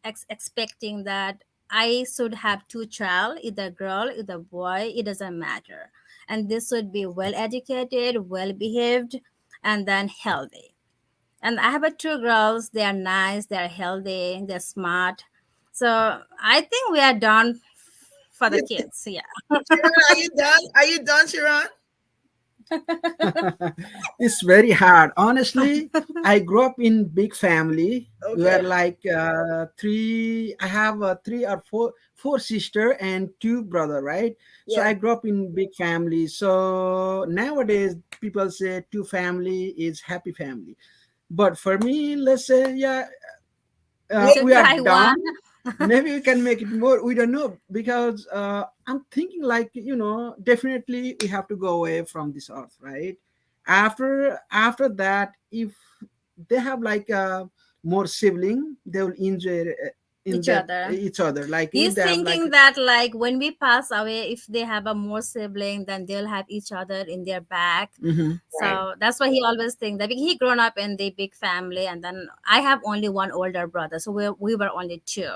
that I should have two child, either girl, either boy. It doesn't matter, and this should be well educated, well behaved, and then healthy. And I have two girls. They are nice. They are healthy. They're smart. So I think we are done for the Sharon, kids. Yeah. are you done? Are you done, Sharon? It's very hard. Honestly, I grew up in big family. We Okay. were like three. I have three or four sister and two brother. Right. So Yeah. I grew up in big family. So nowadays people say two family is happy family. But for me, let's say yeah, We Make should we are try done. one. Maybe we can make it more, we don't know, because I'm thinking like, definitely we have to go away from this earth, right? After that, if they have like more sibling, they will enjoy in Each that other. each other, like if He's they have like thinking that, like, when we pass away, if they have a more sibling, then they'll have each other in their back. Mhm. Right. So that's why he always thinks that he grown up in the big family, and then I have only one older brother, so we were only two.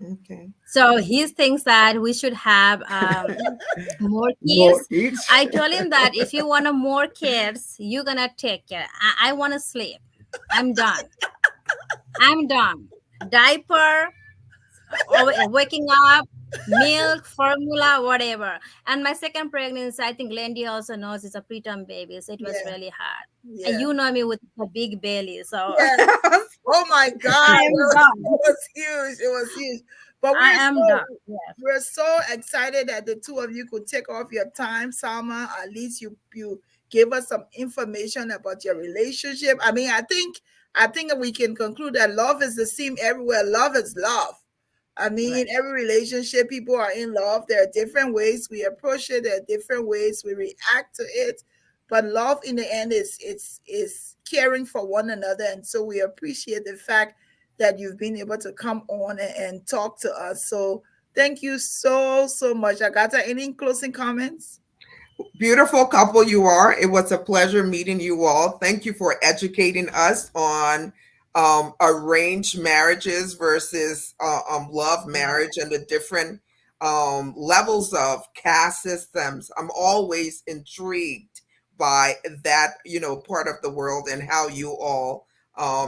Okay. So he thinks that we should have more More kids. kids. I told him that if you want more kids, you're gonna take care. I want to sleep. I'm done. I'm done. Diaper, waking up, milk, formula, whatever. And my second pregnancy, I think Lindy also knows, it's a preterm baby, so it was Yeah. really hard. And Yeah. you know me with a big belly, so Yeah. Oh my God, I am done. it was huge. It was huge. But I am done. Yes. we're so excited that the two of you could take off your time, Salma. At least you gave us some information about your relationship. I mean, I think we can conclude that love is the same everywhere. Love is love. I Right. mean, every relationship, people are in love. There are different ways we approach it. There are different ways we react to it. But love, in the end, is caring for one another. And so we appreciate the fact that you've been able to come on and talk to us. So thank you so much, Agatha. Any closing comments? Beautiful couple you are. It was a pleasure meeting you all. Thank you for educating us on arranged marriages versus love marriage and the different levels of caste systems. I'm always intrigued by that, part of the world and how you all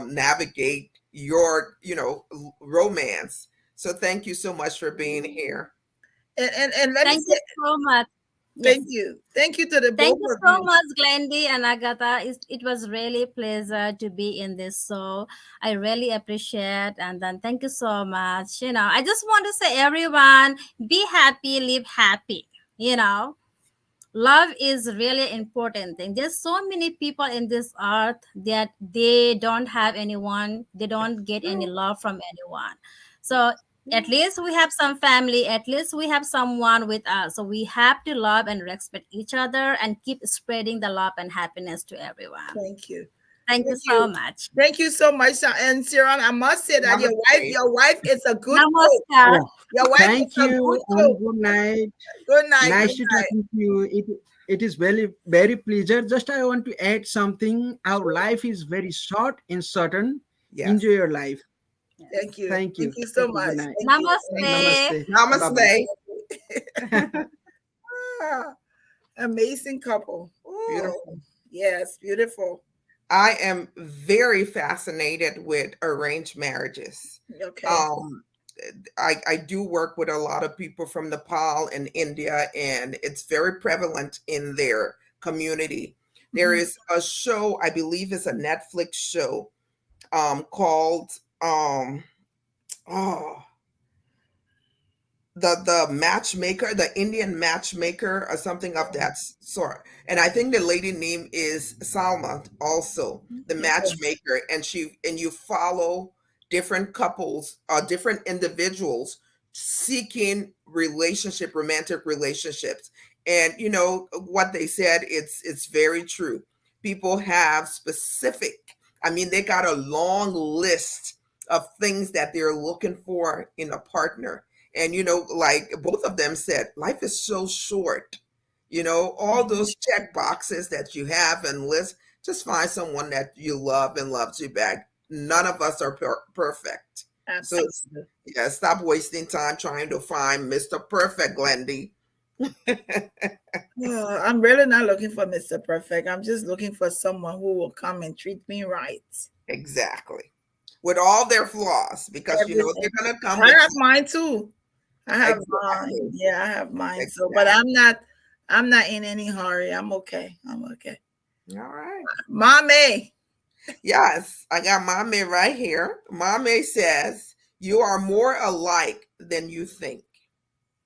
navigate your, romance. So thank you so much for being here. And let me Thank you say so much. thank Yes. you. Thank you to the Thank both you of so you. much, Glendy and Agatha. It was really pleasure to be in this show. I really appreciate, and then thank you so much. I just want to say, everyone, be happy, live happy. You know, love is really important thing. There's so many people in this earth that they don't have anyone, they don't get any love from anyone. So at least we have some family, at least we have someone with us, so we have to love and respect each other and keep spreading the love and happiness to everyone. Thank you. Thank you Thank so you. much. Thank you so much. And Siran, I must say that Namaste. your wife is a good cook. Namaskar. Oh, Your wife is thank a good you cook. and good night. Good night. Good Nice to night. talking to you. It is very pleasure. Just I want to add something. Our life is very short and certain. Yes. Enjoy your life. Thank you. Thank Thank you. you so Thank you. Good much. night. Thank you. Thank you. Namaste. Namaste. Bye bye. Namaste. Ah, amazing couple. Oh, Beautiful. yes, beautiful. I am very fascinated with arranged marriages. Okay. Um, I do work with a lot of people from Nepal and India, and it's very prevalent in their community. There Mhm. is a show, I believe it's a Netflix show, called oh the matchmaker, the Indian matchmaker, or something of that sort. And I think the lady name is Salma, also the Okay. matchmaker. And you follow different couples, different individuals seeking romantic relationships. And what they said, it's very true. People have specific. I mean, they got a long list of things that they're looking for in a partner. And like both of them said, life is so short. All those check boxes that you have and list, just find someone that you love and loves you back. None of us are perfect. So Absolutely. yeah, stop wasting time trying to find Mr. Perfect, Glendy. Oh, I'm really not looking for Mr. Perfect. I'm just looking for someone who will come and treat me right. Exactly. With all their flaws, because they're Everything. gonna come I with have mine too. I have mine. exactly. Yeah, I have mine. So, but Exactly. I'm not in any hurry. I'm okay. I'm okay. All right. Mommy. Yes, I got Mame right here. Mame says, "You are more alike than you think."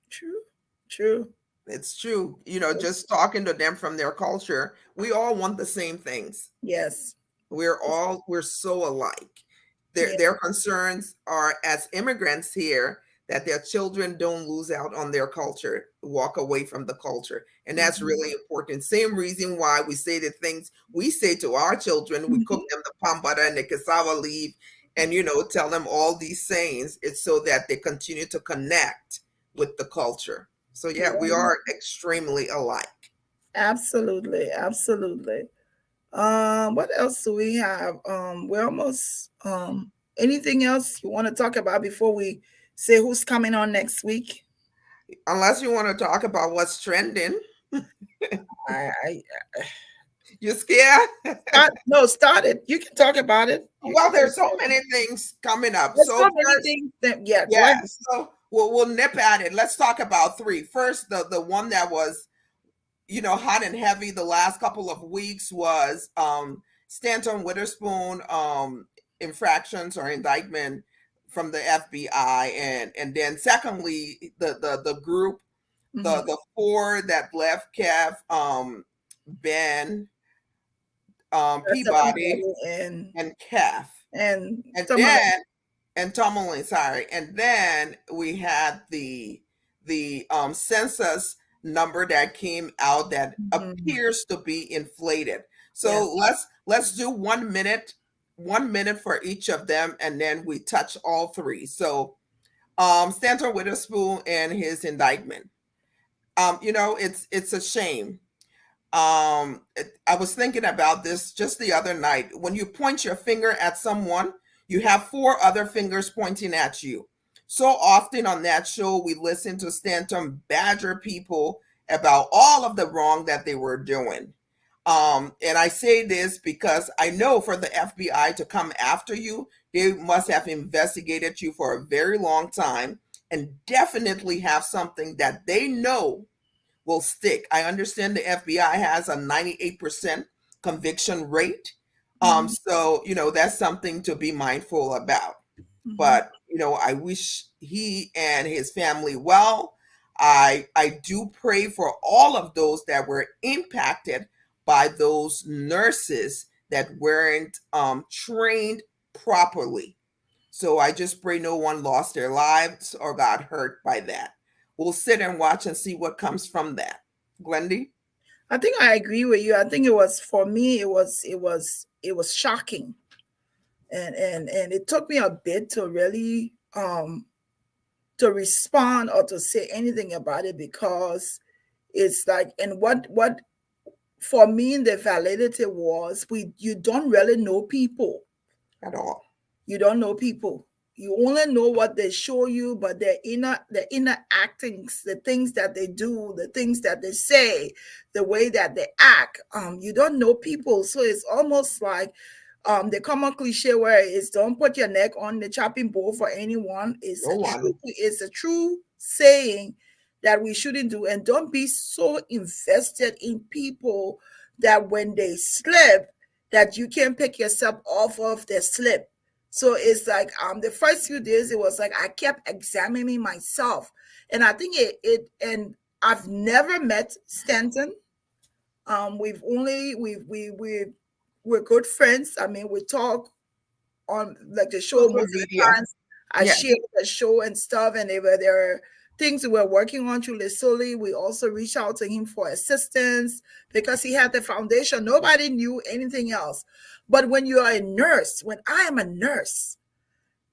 True. True. It's true. Just talking to them from their culture, we all want the same things. Yes. We're so alike. Their Yeah. their concerns are as immigrants here that their children don't lose out on their culture, walk away from the culture. And that's Mhm. really important. Same reason why we say the things we say to our children. We cook them the palm butter and the cassava leaf and tell them all these sayings. It's so that they continue to connect with the culture. So yeah, we Yeah. are extremely alike. Absolutely. Absolutely. What else do we have? We're almost anything else you want to talk about before we say who's coming on next week? Unless you want to talk about what's trending. I You scared? start it. You can talk about it. You Well, can there's so talk. many things coming up. There's So so many first, things that yeah, go yeah. ahead. So we'll nip at it. Let's talk about three. First, the one that was hot and heavy the last couple of weeks was Stanton Witherspoon infractions or indictment from the FBI, and then secondly the group Mhm. the four that left Kev, Ben, That's Peabody, everybody and and Kev. and And some of then and Tourmaline, sorry. And then we had the census number that came out that Mhm. appears to be inflated. Yes. So let's do 1 minute, 1 minute for each of them, and then we touch all three. So Stanton Witherspoon and his indictment. It's a shame. I was thinking about this just the other night. When you point your finger at someone, you have four other fingers pointing at you. So often on that show, we listen to Stanton badger people about all of the wrong that they were doing. And I say this because I know for the FBI to come after you, they must have investigated you for a very long time and definitely have something that they know will stick. I understand the FBI has a 98% conviction rate. Mhm. So, that's something to be mindful about. Mhm. But, I wish he and his family well. I do pray for all of those that were impacted by those nurses that weren't trained properly. So I just pray no one lost their lives or got hurt by that. We'll sit and watch and see what comes from that. Glendy? I think I agree with you. I think it was for me. It was shocking, and it took me a bit to really to respond or to say anything about it, because it's like, and what for me the validity was, we you don't really know people. At all. You don't know people. You only know what they show you, but their inner actings, the things that they do, the things that they say, the way that they act. You don't know people. So it's almost like the common cliche where it's don't put your neck on the chopping board for anyone. No one. It's a true saying that we shouldn't do. And don't be so invested in people that when they slip, that you can pick yourself off of their slip. So it's like the first few days it was like I kept examining myself. And I think and I've never met Stanton. We've only we're good friends. I mean, we talk on like the show Social most of the media. times. I Yeah. share the show and stuff, and there are things we were working on through Leslie. We also reached out to him for assistance because he had the foundation. Nobody knew anything else. But when you are a nurse, when I am a nurse,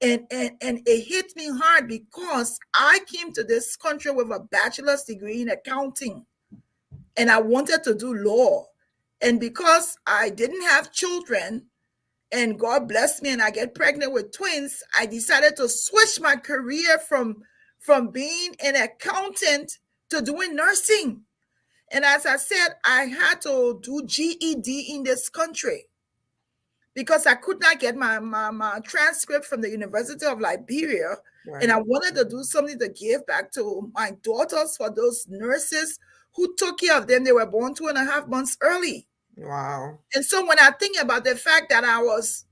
and it hit me hard because I came to this country with a bachelor's degree in accounting, and I wanted to do law. And because I didn't have children, and God blessed me and I get pregnant with twins, I decided to switch my career from being an accountant to doing nursing. And as I said, I had to do GED in this country because I could not get my transcript from the University of Liberia. And I Right. wanted to do something to give back to my daughters, for those nurses who took care of them. They were born 2.5 months early. Wow. And so when I think about the fact that I was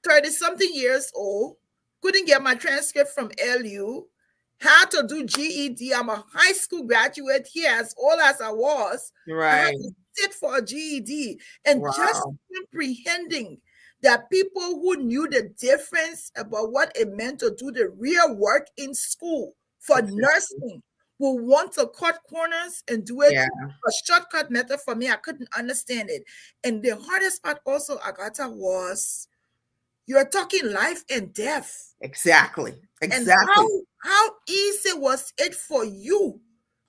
30 something years old, couldn't get my transcript from LU, had to do GED. I'm a high school graduate here, as old as I was. I had Right. to sit for a GED, and just Wow. comprehending that people who knew the difference about what it meant to do the real work in school for Exactly. nursing will want to cut corners and do it Yeah. a shortcut method. For me, I couldn't understand it. And the hardest part also, Agatha, was you're talking life and death. Exactly. And Exactly. how easy was it for you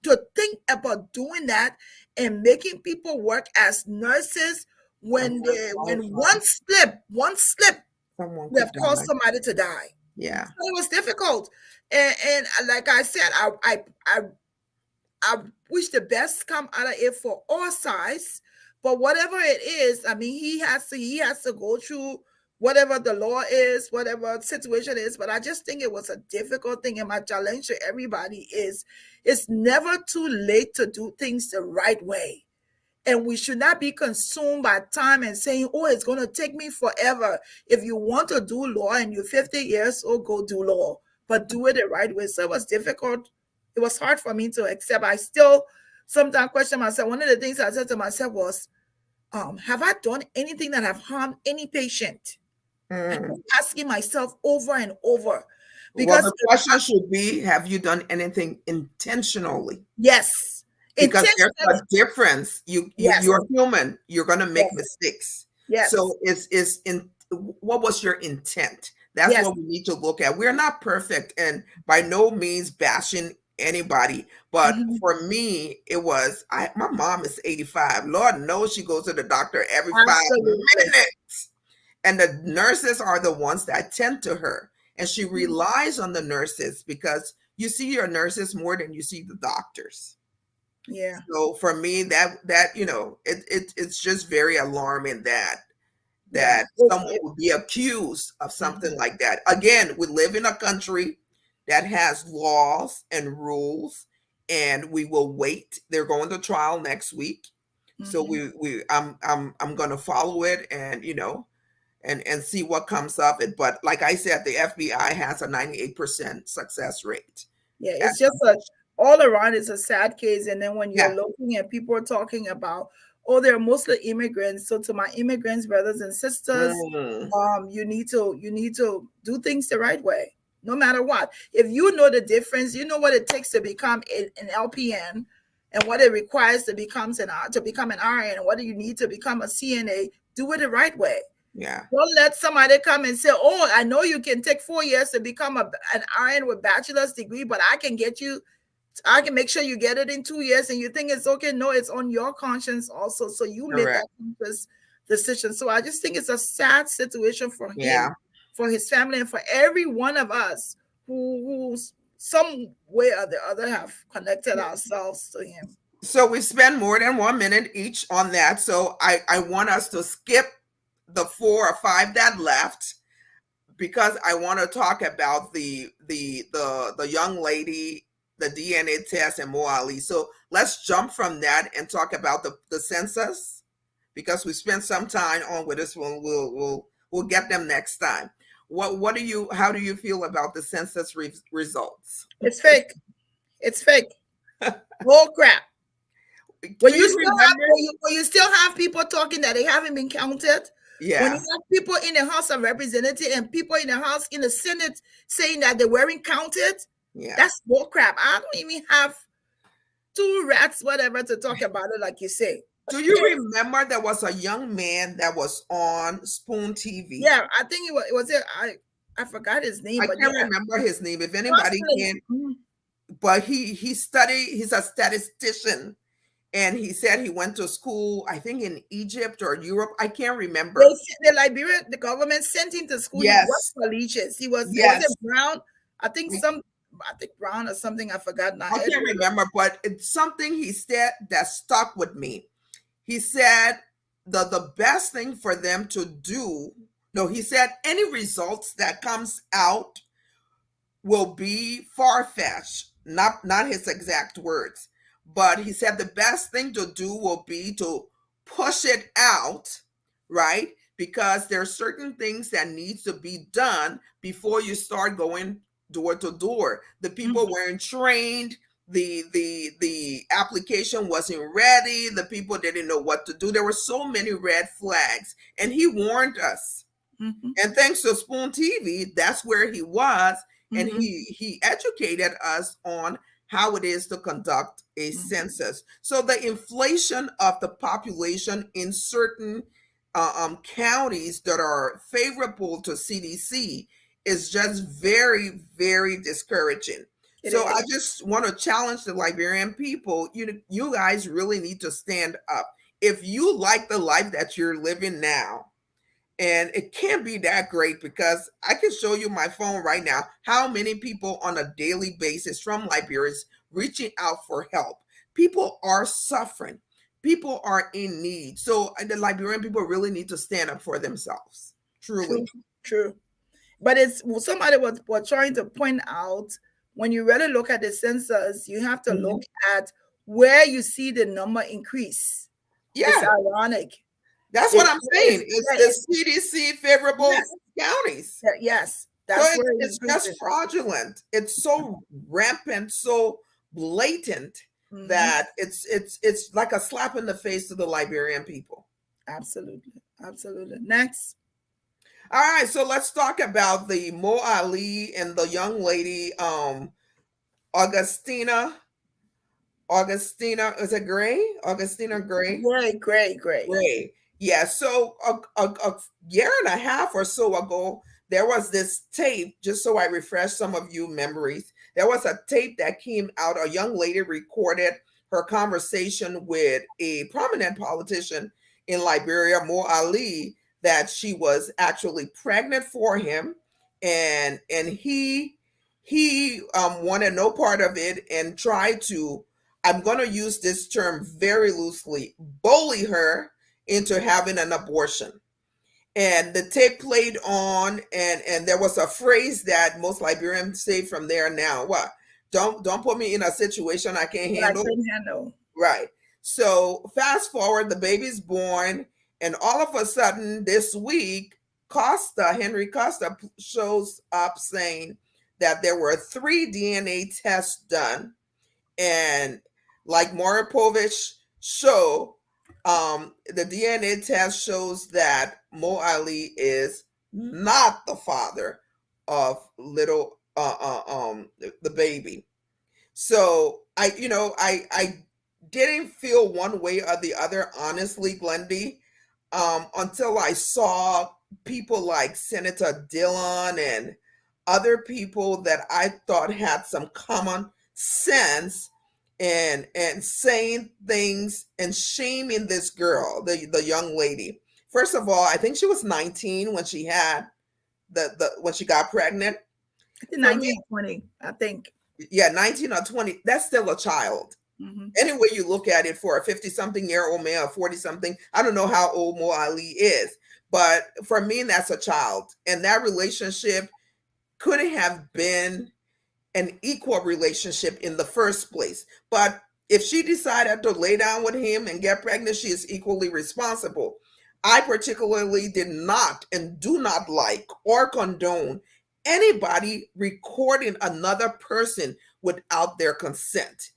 to think about doing that and making people work as nurses And when then they when qualify. one slip Someone would have could caused die. somebody to die? Yeah. So it was difficult. And like I said, I wish the best come out of it for all sides. But whatever it is, I mean, he has to go through whatever the law is, whatever situation is. But I just think it was a difficult thing. And my challenge to everybody is it's never too late to do things the right way. And we should not be consumed by time and saying, oh, it's going to take me forever. If you want to do law and you're 50 years old, go do law, but do it the right way. So it was difficult. It was hard for me to accept. I still sometimes question myself. One of the things I said to myself was, have I done anything that have harmed any patient? Mm. Asking myself over and over Well, because the question should be, have you done anything intentionally? yes, Because there's intentionally, a difference. yes, You're human. You're gonna make yes, mistakes. yes, So is in what was your intent? That's yes. what we need to look at. We're not perfect, and by no means bashing anybody. But Mhm. for me, it was my mom is 85. Lord knows she goes to the doctor every 5 Absolutely. minutes. And the nurses are the ones that tend to her. And she relies on the nurses because you see your nurses more than you see the doctors. Yeah. So for me, that it's just very alarming that Yeah. someone would be accused of something Mhm. like that. Again, we live in a country that has laws and rules, and we will wait. They're going to trial next week, so Mhm. I'm going to follow it, and and see what comes of it. But like I said, the FBI has a 98% success rate. Yeah, Yeah, it's just all around it's a sad case. And then when yeah. you're looking at people are talking about, oh, they're mostly immigrants. So to my immigrants, brothers and sisters, Mm, you need to do things the right way, no matter what. If you know the difference, you know what it takes to become an LPN and what it requires to become an RN, and what do you need to become a CNA, do it the right way. yeah, Don't let somebody come and say, "Oh, I know you can take 4 years to become an RN with bachelor's degree, but I can get you. I can make sure you get it in 2 years." And you think it's okay? No, it's on your conscience also. So you made that correct. conscious decision. So I just think it's a sad situation for him, Yeah. for his family, and for every one of us who's some way or the other have connected ourselves to him. So we spend more than 1 minute each on that. So I want us to skip the 4 or 5 that left because I want to talk about the young lady, the DNA test, and Moali. So let's jump from that and talk about the census because we spent some time on with this one. We'll get them next time. What do you how do you feel about the census results? It's fake. It's fake. Bull crap. Do you remember? When you still have people talking that they haven't been counted, when you Yeah, have people in the House of Representatives and people in the House in the Senate saying that they weren't counted, yeah. that's bull crap. I don't even have two rats, whatever, to talk about it, like you say. Do you remember there was a young man that was on Spoon TV? Yeah, I think it was it. I forgot his name, I but can't yeah, remember his name. If anybody constantly. can, but he's a statistician, and he said he went to school, I think in Egypt or Europe. I can't remember. The Liberian, the government sent him to school. He worked Yes, for leeches. It was yes. a Brown. I think Brown or something. I forgot now. I can't remember, but it's something he said that stuck with me. He said the best thing for them to do. No, he said any results that comes out will be far-fetched. Not his exact words, but he said the best thing to do will be to push it out, right? Because there are certain things that needs to be done before you start going door to door. The people weren't trained. The application wasn't ready. The people didn't know what to do. There were so many red flags, and he warned us. Mhm, And thanks to Spoon TV, that's where he was, and mhm, he educated us on how it is to conduct a mhm. census. So the inflation of the population in certain counties that are favorable to CDC is just very, very discouraging. It So I is. just want to challenge the Liberian people. You guys really need to stand up. If you like the life that you're living now, and it can't be that great because I can show you my phone right now how many people on a daily basis from Liberia is reaching out for help. People are suffering. People are in need. So the Liberian people really need to stand up for themselves. True, Truly. true. But it's somebody was trying to point out, when you really look at the census, you have to Mhm. look at where you see the number increase. It's Yeah, ironic. that's what It I'm is, saying. It's yeah, the it's CDC favorable yes, counties. yes, So that's where it it's just increases. fraudulent. It's so rampant, so blatant Hmm. that it's like a slap in the face to the Liberian people. Absolutely, absolutely. Next, All right, so let's talk about the Mo Ali and the young lady, Augustina. Augustina, is it Gray? Augustina Gray? Great, great, great. Gray. Yeah, so a year and a half or so ago, there was this tape, just so I refresh some of you memories. There was a tape that came out. A young lady recorded her conversation with a prominent politician in Liberia, Mo Ali, that she was actually pregnant for him, and he wanted no part of it and tried to, I'm going to use this term very loosely, bully her into having an abortion. And the tape played on, and there was a phrase that most Liberians say from there now. What? Don't put me in a situation I can't But I handle. couldn't handle. Right. So fast forward, the baby's born, and all of a sudden this week, Henry Costa shows up saying that there were 3 DNA tests done, and like Moripovich show, the DNA test shows that Mo Ali is not the father of little the baby. So I didn't feel one way or the other, honestly, Glendy, until I saw people like Senator Dillon and other people that I thought had some common sense, and saying things and shaming this girl, the young lady. First of all, I think she was 19 when she had the when she got pregnant. I think For me, 1920, I think. yeah, 19 or 20, that's still a child. Mhm. Any way you look at it, for a 50-something-year-old male, 40-something, I don't know how old Mo Ali is, but for me, that's a child. And that relationship couldn't have been an equal relationship in the first place. But if she decided to lay down with him and get pregnant, she is equally responsible. I particularly did not and do not like or condone anybody recording another person without their consent.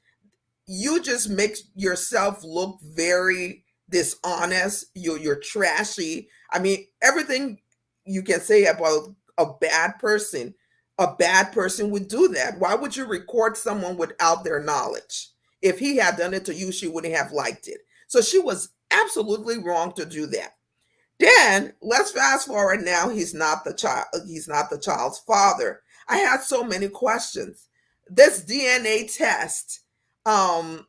You just make yourself look very dishonest. You're trashy. I mean, everything you can say about a bad person would do that. Why would you record someone without their knowledge? If he had done it to you, she wouldn't have liked it. So she was absolutely wrong to do that. Then let's fast forward now. He's not the child's father. I had so many questions. This DNA test, how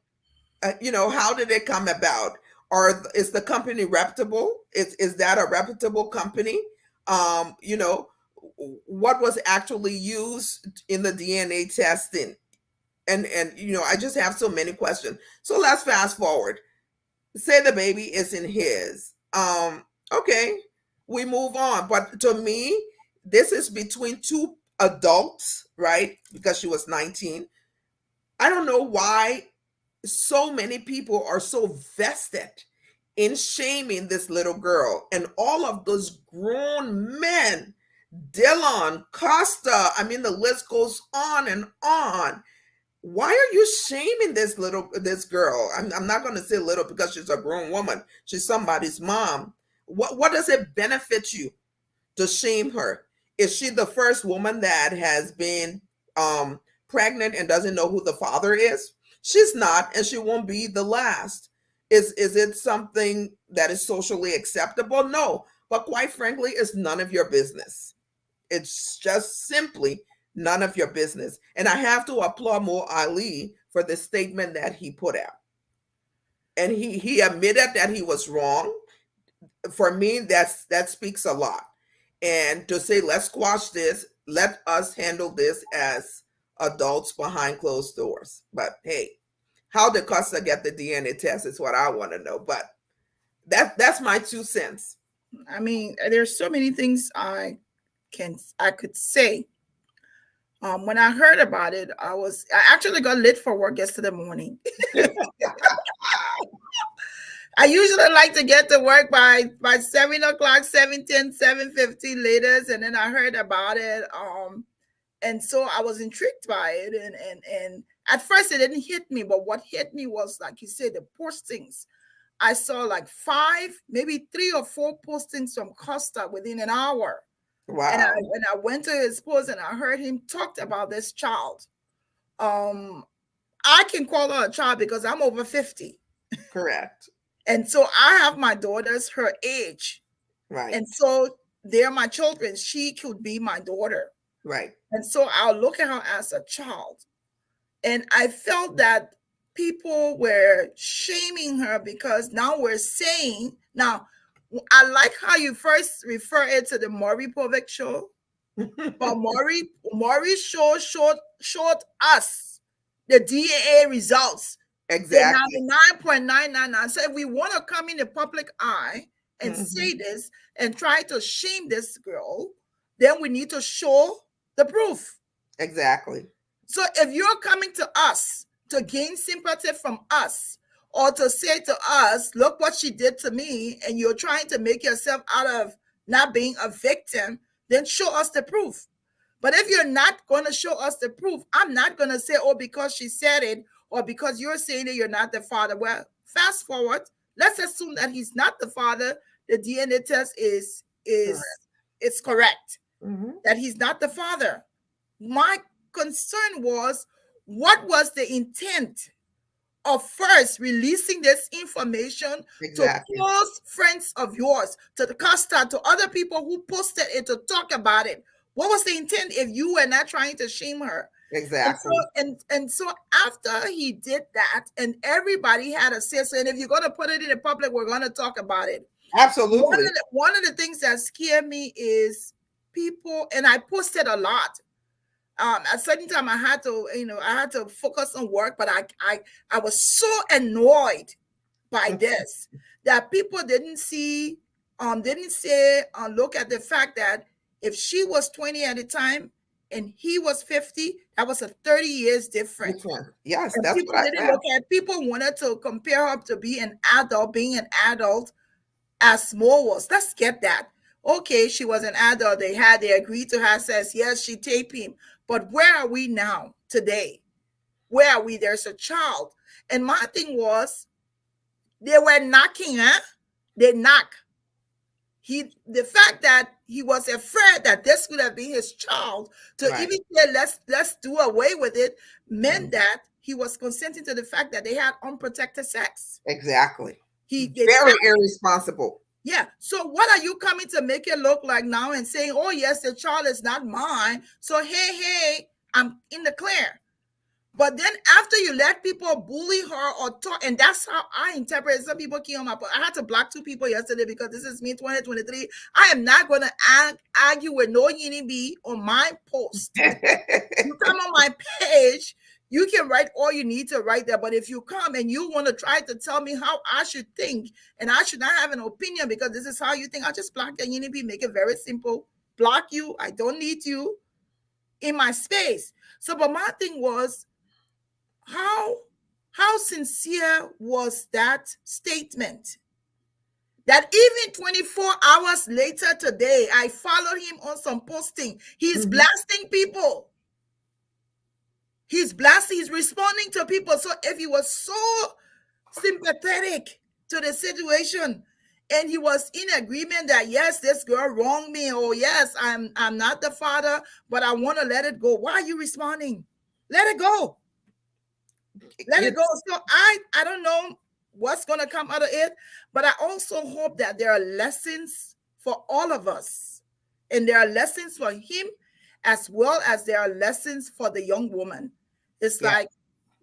did it come about? Or is the company reputable? Is that a reputable company? You know, what was actually used in the DNA testing? And I just have so many questions. So let's fast forward. Say the baby isn't his. Okay, we move on. But to me, this is between two adults, right? Because she was 19. I don't know why so many people are so vested in shaming this little girl, and all of those grown men, Dillon, Costa, I mean, the list goes on and on. Why are you shaming this girl? I'm not going to say little because she's a grown woman. She's somebody's mom. What does it benefit you to shame her? Is she the first woman that has been pregnant and doesn't know who the father is? She's not, and she won't be the last. Is it something that is socially acceptable? No, but quite frankly, it's none of your business. It's just simply none of your business. And I have to applaud Mo Ali for the statement that he put out. And he admitted that he was wrong. For me, that speaks a lot. And to say, let's squash this, let us handle this as adults behind closed doors. But hey, how did Costa get the DNA test is what I want to know. But that's my 2 cents. I mean, there's so many things I could say. When I heard about it, I actually got lit for work yesterday morning. I usually like to get to work by 7 o'clock, 7:10, 7:15 latest, and then I heard about it. And so I was intrigued by it, and at first it didn't hit me, but what hit me was, like you said, the postings. I saw like 5, maybe 3 or 4 postings from Costa within an hour. Wow. when I went to his post and I heard him talked about this child, um, I can call her a child because I'm over 50. Correct. And so I have my daughters her age. Right. And so they're my children. She could be my daughter. Right. And so I'll look at her as a child. And I felt that people were shaming her because now we're saying, now, I like how you first refer it to the Maury Povich show. But Maury show showed us the DAA results. Exactly. The 99.999. So if we want to come in the public eye and say this and try to shame this girl, then we need to show the proof. Exactly. So if you're coming to us to gain sympathy from us, or to say to us, look what she did to me, and you're trying to make yourself out of not being a victim, then show us the proof. But if you're not going to show us the proof, I'm not going to say, oh, because she said it, or because you're saying that you're not the father. Well, fast forward, let's assume that he's not the father. The DNA test is correct, that he's not the father. My concern was, what was the intent of first releasing this information to close friends of yours, to the Costa, to other people who posted it to talk about it? What was the intent if you were not trying to shame her? Exactly. And so after he did that, and everybody had a say, so, and if you're going to put it in the public, we're going to talk about it. Absolutely. One of the things that scare me is people, and I posted a lot. At a certain time I had to focus on work, but I was so annoyed by this that people didn't say, look at the fact that if she was 20 at the time and he was 50, that was a 30 years difference. Yes, and that's people what I didn't said. look at. People wanted to compare her to be an adult, being an adult as small was. Let's get that. Okay, she was an adult. They agreed to have sex. Yes, she taped him. But where are we now today? Where are we? There's a child. And my thing was, they were knocking, huh? They knock. The fact that he was afraid that this could have been his child, to even say let's do away with it, meant that he was consenting to the fact that they had unprotected sex. Exactly. They very irresponsible. Yeah. So what are you coming to make it look like now and saying, oh, yes, the child is not mine. So, hey, I'm in the clear. But then after you let people bully her or talk, and that's how I interpret it. Some people came on my post. I had to block 2 people yesterday because this is me 2023. I am not going to argue with no Yini B on my post. You come on my page, you can write all you need to write there. But if you come and you want to try to tell me how I should think, and I should not have an opinion because this is how you think, I'll just block you. You make it very simple. Block you. I don't need you in my space. So, but my thing was, how sincere was that statement? That even 24 hours later today, I followed him on some posting. He's blasting people. He's blasting, he's responding to people. So if he was so sympathetic to the situation and he was in agreement that, yes, this girl wronged me, or yes, I'm not the father, but I want to let it go. Why are you responding? Let it go. Let it go. So I don't know what's going to come out of it, but I also hope that there are lessons for all of us, and there are lessons for him as well as there are lessons for the young woman. It's like,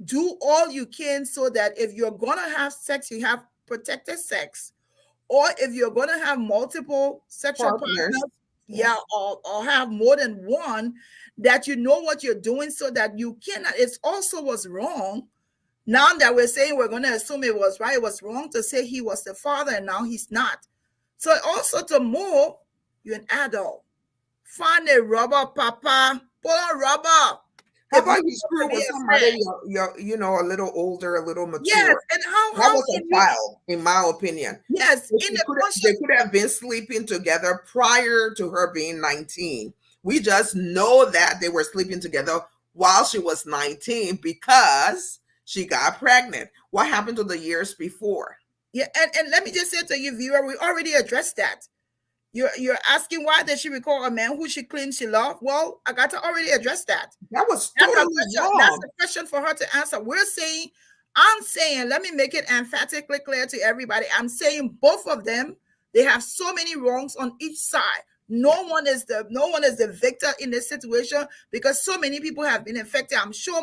do all you can so that if you're going to have sex, you have protected sex, or if you're going to have multiple sexual partners, or have more than one, that you know what you're doing so that you cannot. It also was wrong. Now that we're saying we're going to assume it was right, it was wrong to say he was the father and now he's not. So also to move, you're an adult. Find a rubber, papa. Pull on rubber. How about you screw with somebody you're a little older, a little mature? Yes, and that was a child, in my opinion. Yes, they could have been sleeping together prior to her being 19. We just know that they were sleeping together while she was 19 because she got pregnant. What happened to the years before? Yeah, and let me just say to you, viewer, we already addressed that. You're asking why did she recall a man who she claims she loved? Well, Agatha already addressed that. That was That's a totally question. That's wrong. a question for her to answer. I'm saying, let me make it emphatically clear to everybody. I'm saying both of them, they have so many wrongs on each side. No one is the victor in this situation because so many people have been affected. I'm sure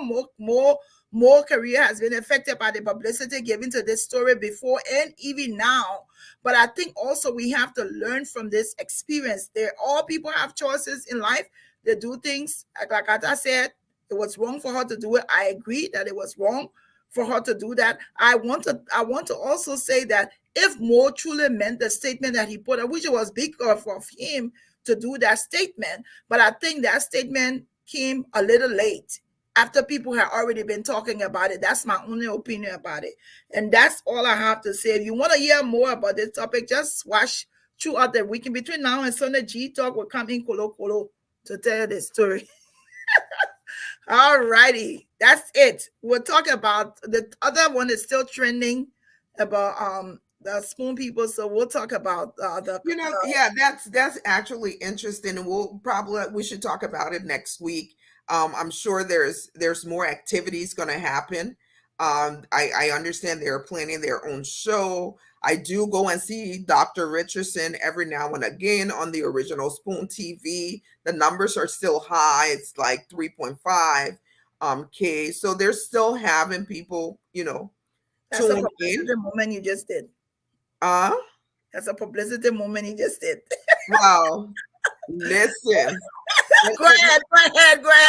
more career has been affected by the publicity given to this story before and even now. But I think also we have to learn from this experience. All people have choices in life. They do things like I said. It was wrong for her to do it. I agree that it was wrong for her to do that. I want to also say that if Mo truly meant the statement that he put up, which was big of him to do that statement, but I think that statement came a little late after people had already been talking about it. That's my only opinion about it. And that's all I have to say. If you want to hear more about this topic, just watch throughout the weekend. Between now and Sunday, G Talk will come in Kolo Kolo to tell you the story. All righty, that's it. We'll talk about the other one is still trending about the spoon people. So we'll talk about Yeah, that's actually interesting, and we should talk about it next week. I'm sure there's more activities going to happen. I understand they're planning their own show. I do go and see Dr. Richardson every now and again on the original Spoon TV. The numbers are still high. It's like 3.5 K. So they're still having people, that's a tune in. publicity moment you just did. Uh, That's a publicity moment you just did. wow. Listen. Go ahead.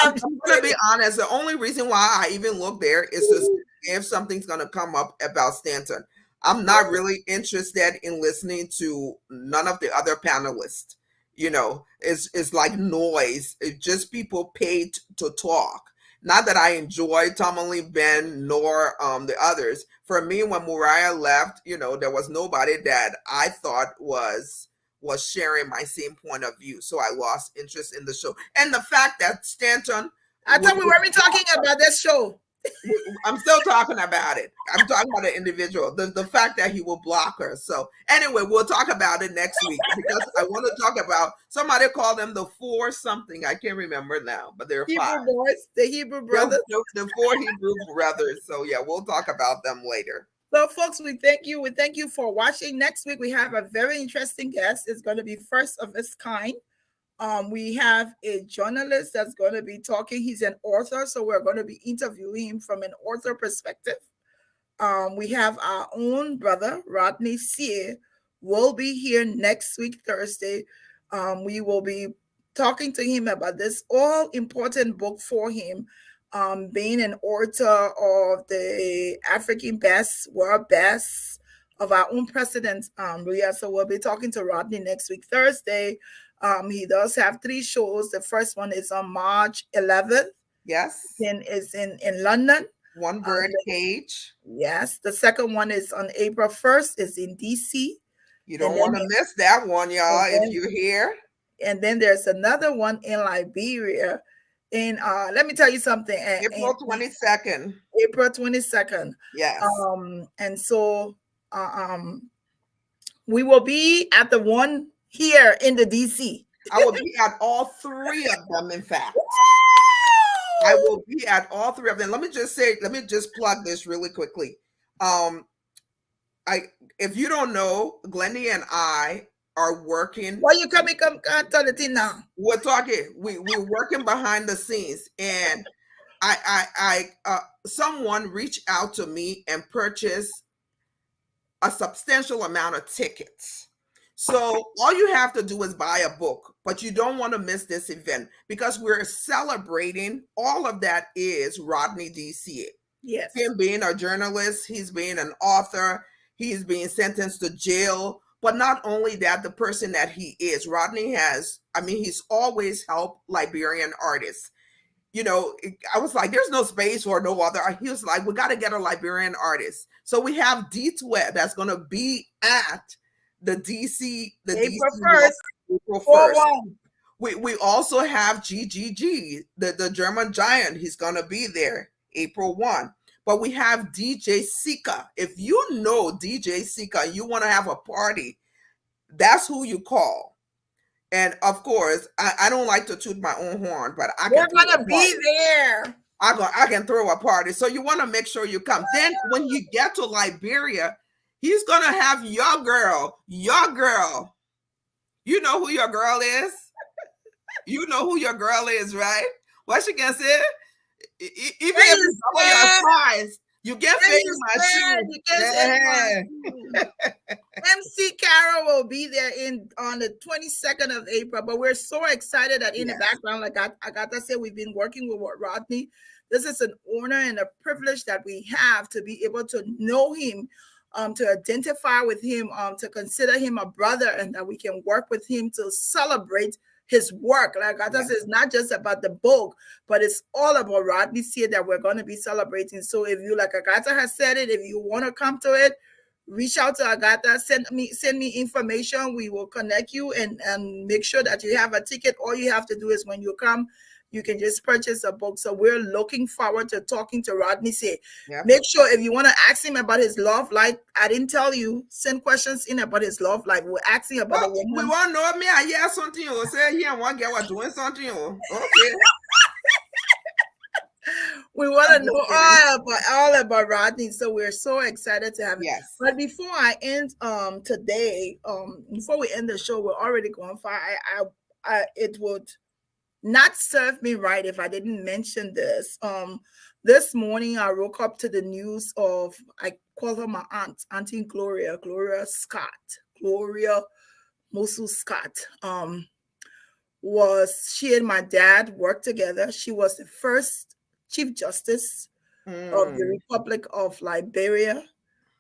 I'm going to be honest. The only reason why I even look there is to see if something's going to come up about Stanton. I'm not really interested in listening to none of the other panelists. It's like noise. It's just people paid to talk. Not that I enjoy Tommy Ben nor the others. For me, when Mariah left, there was nobody that I thought was sharing my same point of view. So I lost interest in the show. And the fact that Stanton... I thought we weren't talking about this show. I'm still talking about it. I'm talking about the individual. The fact that he will block her. So anyway, we'll talk about it next week because I want to talk about, somebody called them the four something. I can't remember now, but they're Hebrew five. boys, the Hebrew brothers. The four Hebrew brothers. So yeah, we'll talk about them later. So, folks, we thank you. We thank you for watching. Next week, we have a very interesting guest. It's going to be first of its kind. We have a journalist that's going to be talking. He's an author, so we're going to be interviewing him from an author perspective. We have our own brother, Rodney Sear, will be here next week, Thursday. We will be talking to him about this all-important book for him, being an author of the African best, world best of our own president. So we'll be talking to Rodney next week, Thursday. He does have 3 shows. The first one is on March 11th. Yes. Then it's in London. One Bird Cage. Yes. The second one is on April 1st. It's in DC. You don't want to miss that one, y'all, if you're here. And then there's another one in Liberia. And let me tell you something. April 22nd. April 22nd. Yes. And so we will be at the one here in the DC. I will be at all 3 of them, in fact. I will be at all 3 of them. Let me just plug this really quickly. If you don't know, Glennie and I are working. Why you come tell the thing now? We're talking. We're working behind the scenes, and someone reached out to me and purchased a substantial amount of tickets. So all you have to do is buy a book, but you don't want to miss this event because we're celebrating. All of that is Rodney D.C. Yes. Him being a journalist, he's being an author, he's being sentenced to jail. But not only that, the person that he is, Rodney he's always helped Liberian artists. I was like, there's no space for no other. He was like, we got to get a Liberian artist. So we have D-Tweb that's going to be at the DC, April 1st. April 1st. We also have GGG, the German giant. He's going to be there April 1. But we have DJ Sika. If you know DJ Sika, you want to have a party, that's who you call. And of course, I don't like to toot my own horn, but I We're can throw a gonna be party. there. I can throw a party. So you want to make sure you come. Then when you get to Liberia, he's gonna have your girl, your girl. You know who your girl is? You know who your girl is, right? What she can say? Even When if you you double spread, your size, you get when fed you in my spread, shoe. you can say Yeah. MC Carol will be there in on the 22nd of April. But we're so excited that in the Yes. background, like Agatha said, we've been working with Rodney. This is an honor and a privilege that we have to be able to know him, to identify with him, to consider him a brother, and that we can work with him to celebrate his work. Like Agatha says, it's not just about the book, but it's all about Rodney here that we're going to be celebrating. So if you, like Agatha has said it, if you want to come to it, reach out to Agatha, send me information. We will connect you and make sure that you have a ticket. All you have to do is when you come, you can just purchase a book. So we're looking forward to talking to Rodney. Say, Yep. make sure if you want to ask him about his love life, I didn't tell you, send questions in about his love life. We're asking about the Oh, we woman. want to know me. I hear something. You say here, one girl was doing something. Okay. We want I'm to just know kidding. all about Rodney. So we're so excited to have it. Yes. But before I end today, before we end the show, we're already going far. It would not serve me right if I didn't mention this. This morning I woke up to the news of, I call her my aunt, Auntie Gloria Scott, Gloria Mosu Scott. She and my dad worked together. She was the first Chief Justice of the Republic of Liberia.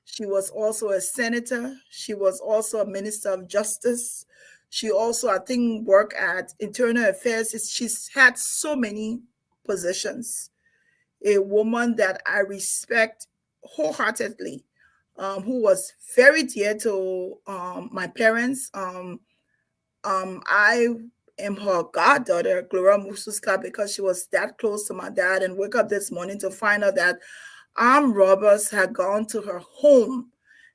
She was also a senator. She was also a minister of justice. She also, I think, worked at Internal Affairs. She's had so many positions. A woman that I respect wholeheartedly, who was very dear to my parents. I am her goddaughter, Gloria Mususka, because she was that close to my dad. And wake up this morning to find out that armed robbers had gone to her home,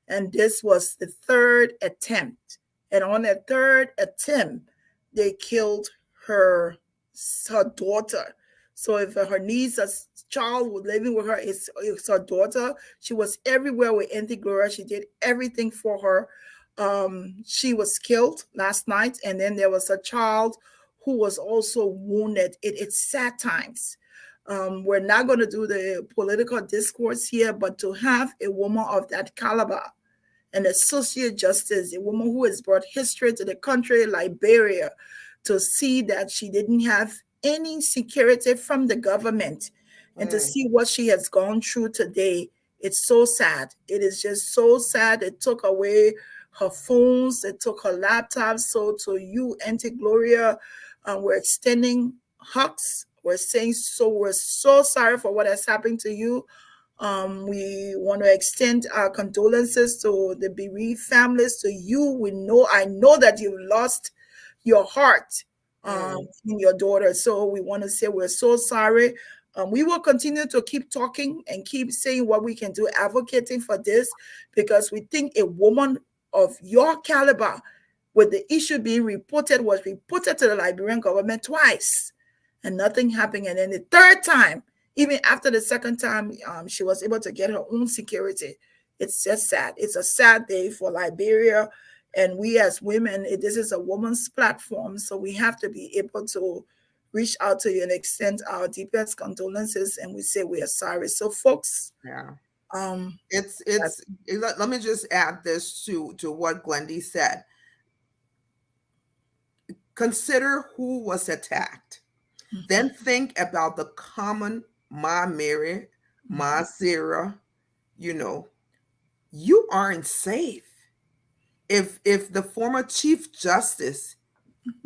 and this was the third attempt. And on the third attempt, they killed her daughter. So if her niece, a child was living with her, it's her daughter. She was everywhere with Auntie Gloria. She did everything for her. She was killed last night, and then there was a child who was also wounded. It's sad times. We're not going to do the political discourse here, but to have a woman of that caliber, an associate justice, a woman who has brought history to the country, Liberia, to see that she didn't have any security from the government, and to see what she has gone through today, it's so sad. It is just so sad. It took away her phones, it took her laptops. So to you, Auntie Gloria, we're extending hugs. We're so sorry for what has happened to you. We want to extend our condolences to the bereaved families, to you. I know that you've lost your heart in your daughter. So we want to say we're so sorry. We will continue to keep talking and keep saying what we can do, advocating for this, because we think a woman of your caliber, with the issue being reported, was reported to the Liberian government twice, and nothing happened. And then the third time, even after the second time, she was able to get her own security. It's just sad. It's a sad day for Liberia. And we as women, this is a woman's platform. So we have to be able to reach out to you and extend our deepest condolences. And we say we are sorry. So folks, Yeah. um, Let me just add this to what Glendy said. Consider who was attacked. Then think about the common Ma Mary, Ma Sarah. You aren't safe. If the former Chief Justice,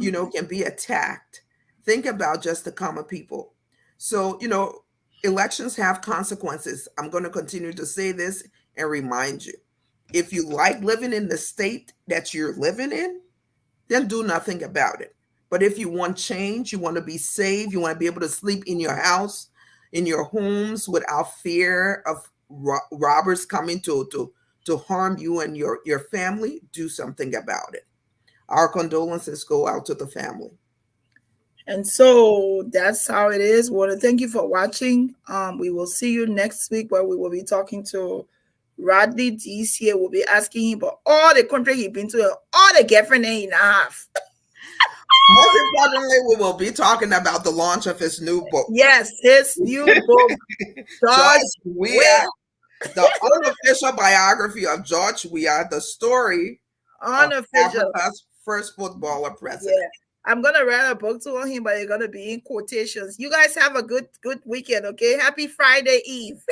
can be attacked, think about just the common people. So, elections have consequences. I'm going to continue to say this and remind you. If you like living in the state that you're living in, then do nothing about it. But if you want change, you want to be safe, you want to be able to sleep in your house, in your homes without fear of robbers coming to harm you and your family, do something about it. our condolences go out to the family. And so that's how it is. Want to thank you for watching. We will see you next week where we will be talking to Rodney DC. We'll be asking him about all the country he's been to, all the girlfriend he have. Most importantly, we will be talking about the launch of his new book. Yes, his new book, George George Weah, the unofficial biography of George Weah, the story of unofficial. Africa's first footballer president. Yeah. I'm gonna write a book to him, but it's gonna be in quotations. You guys have a good weekend, okay? Happy Friday Eve.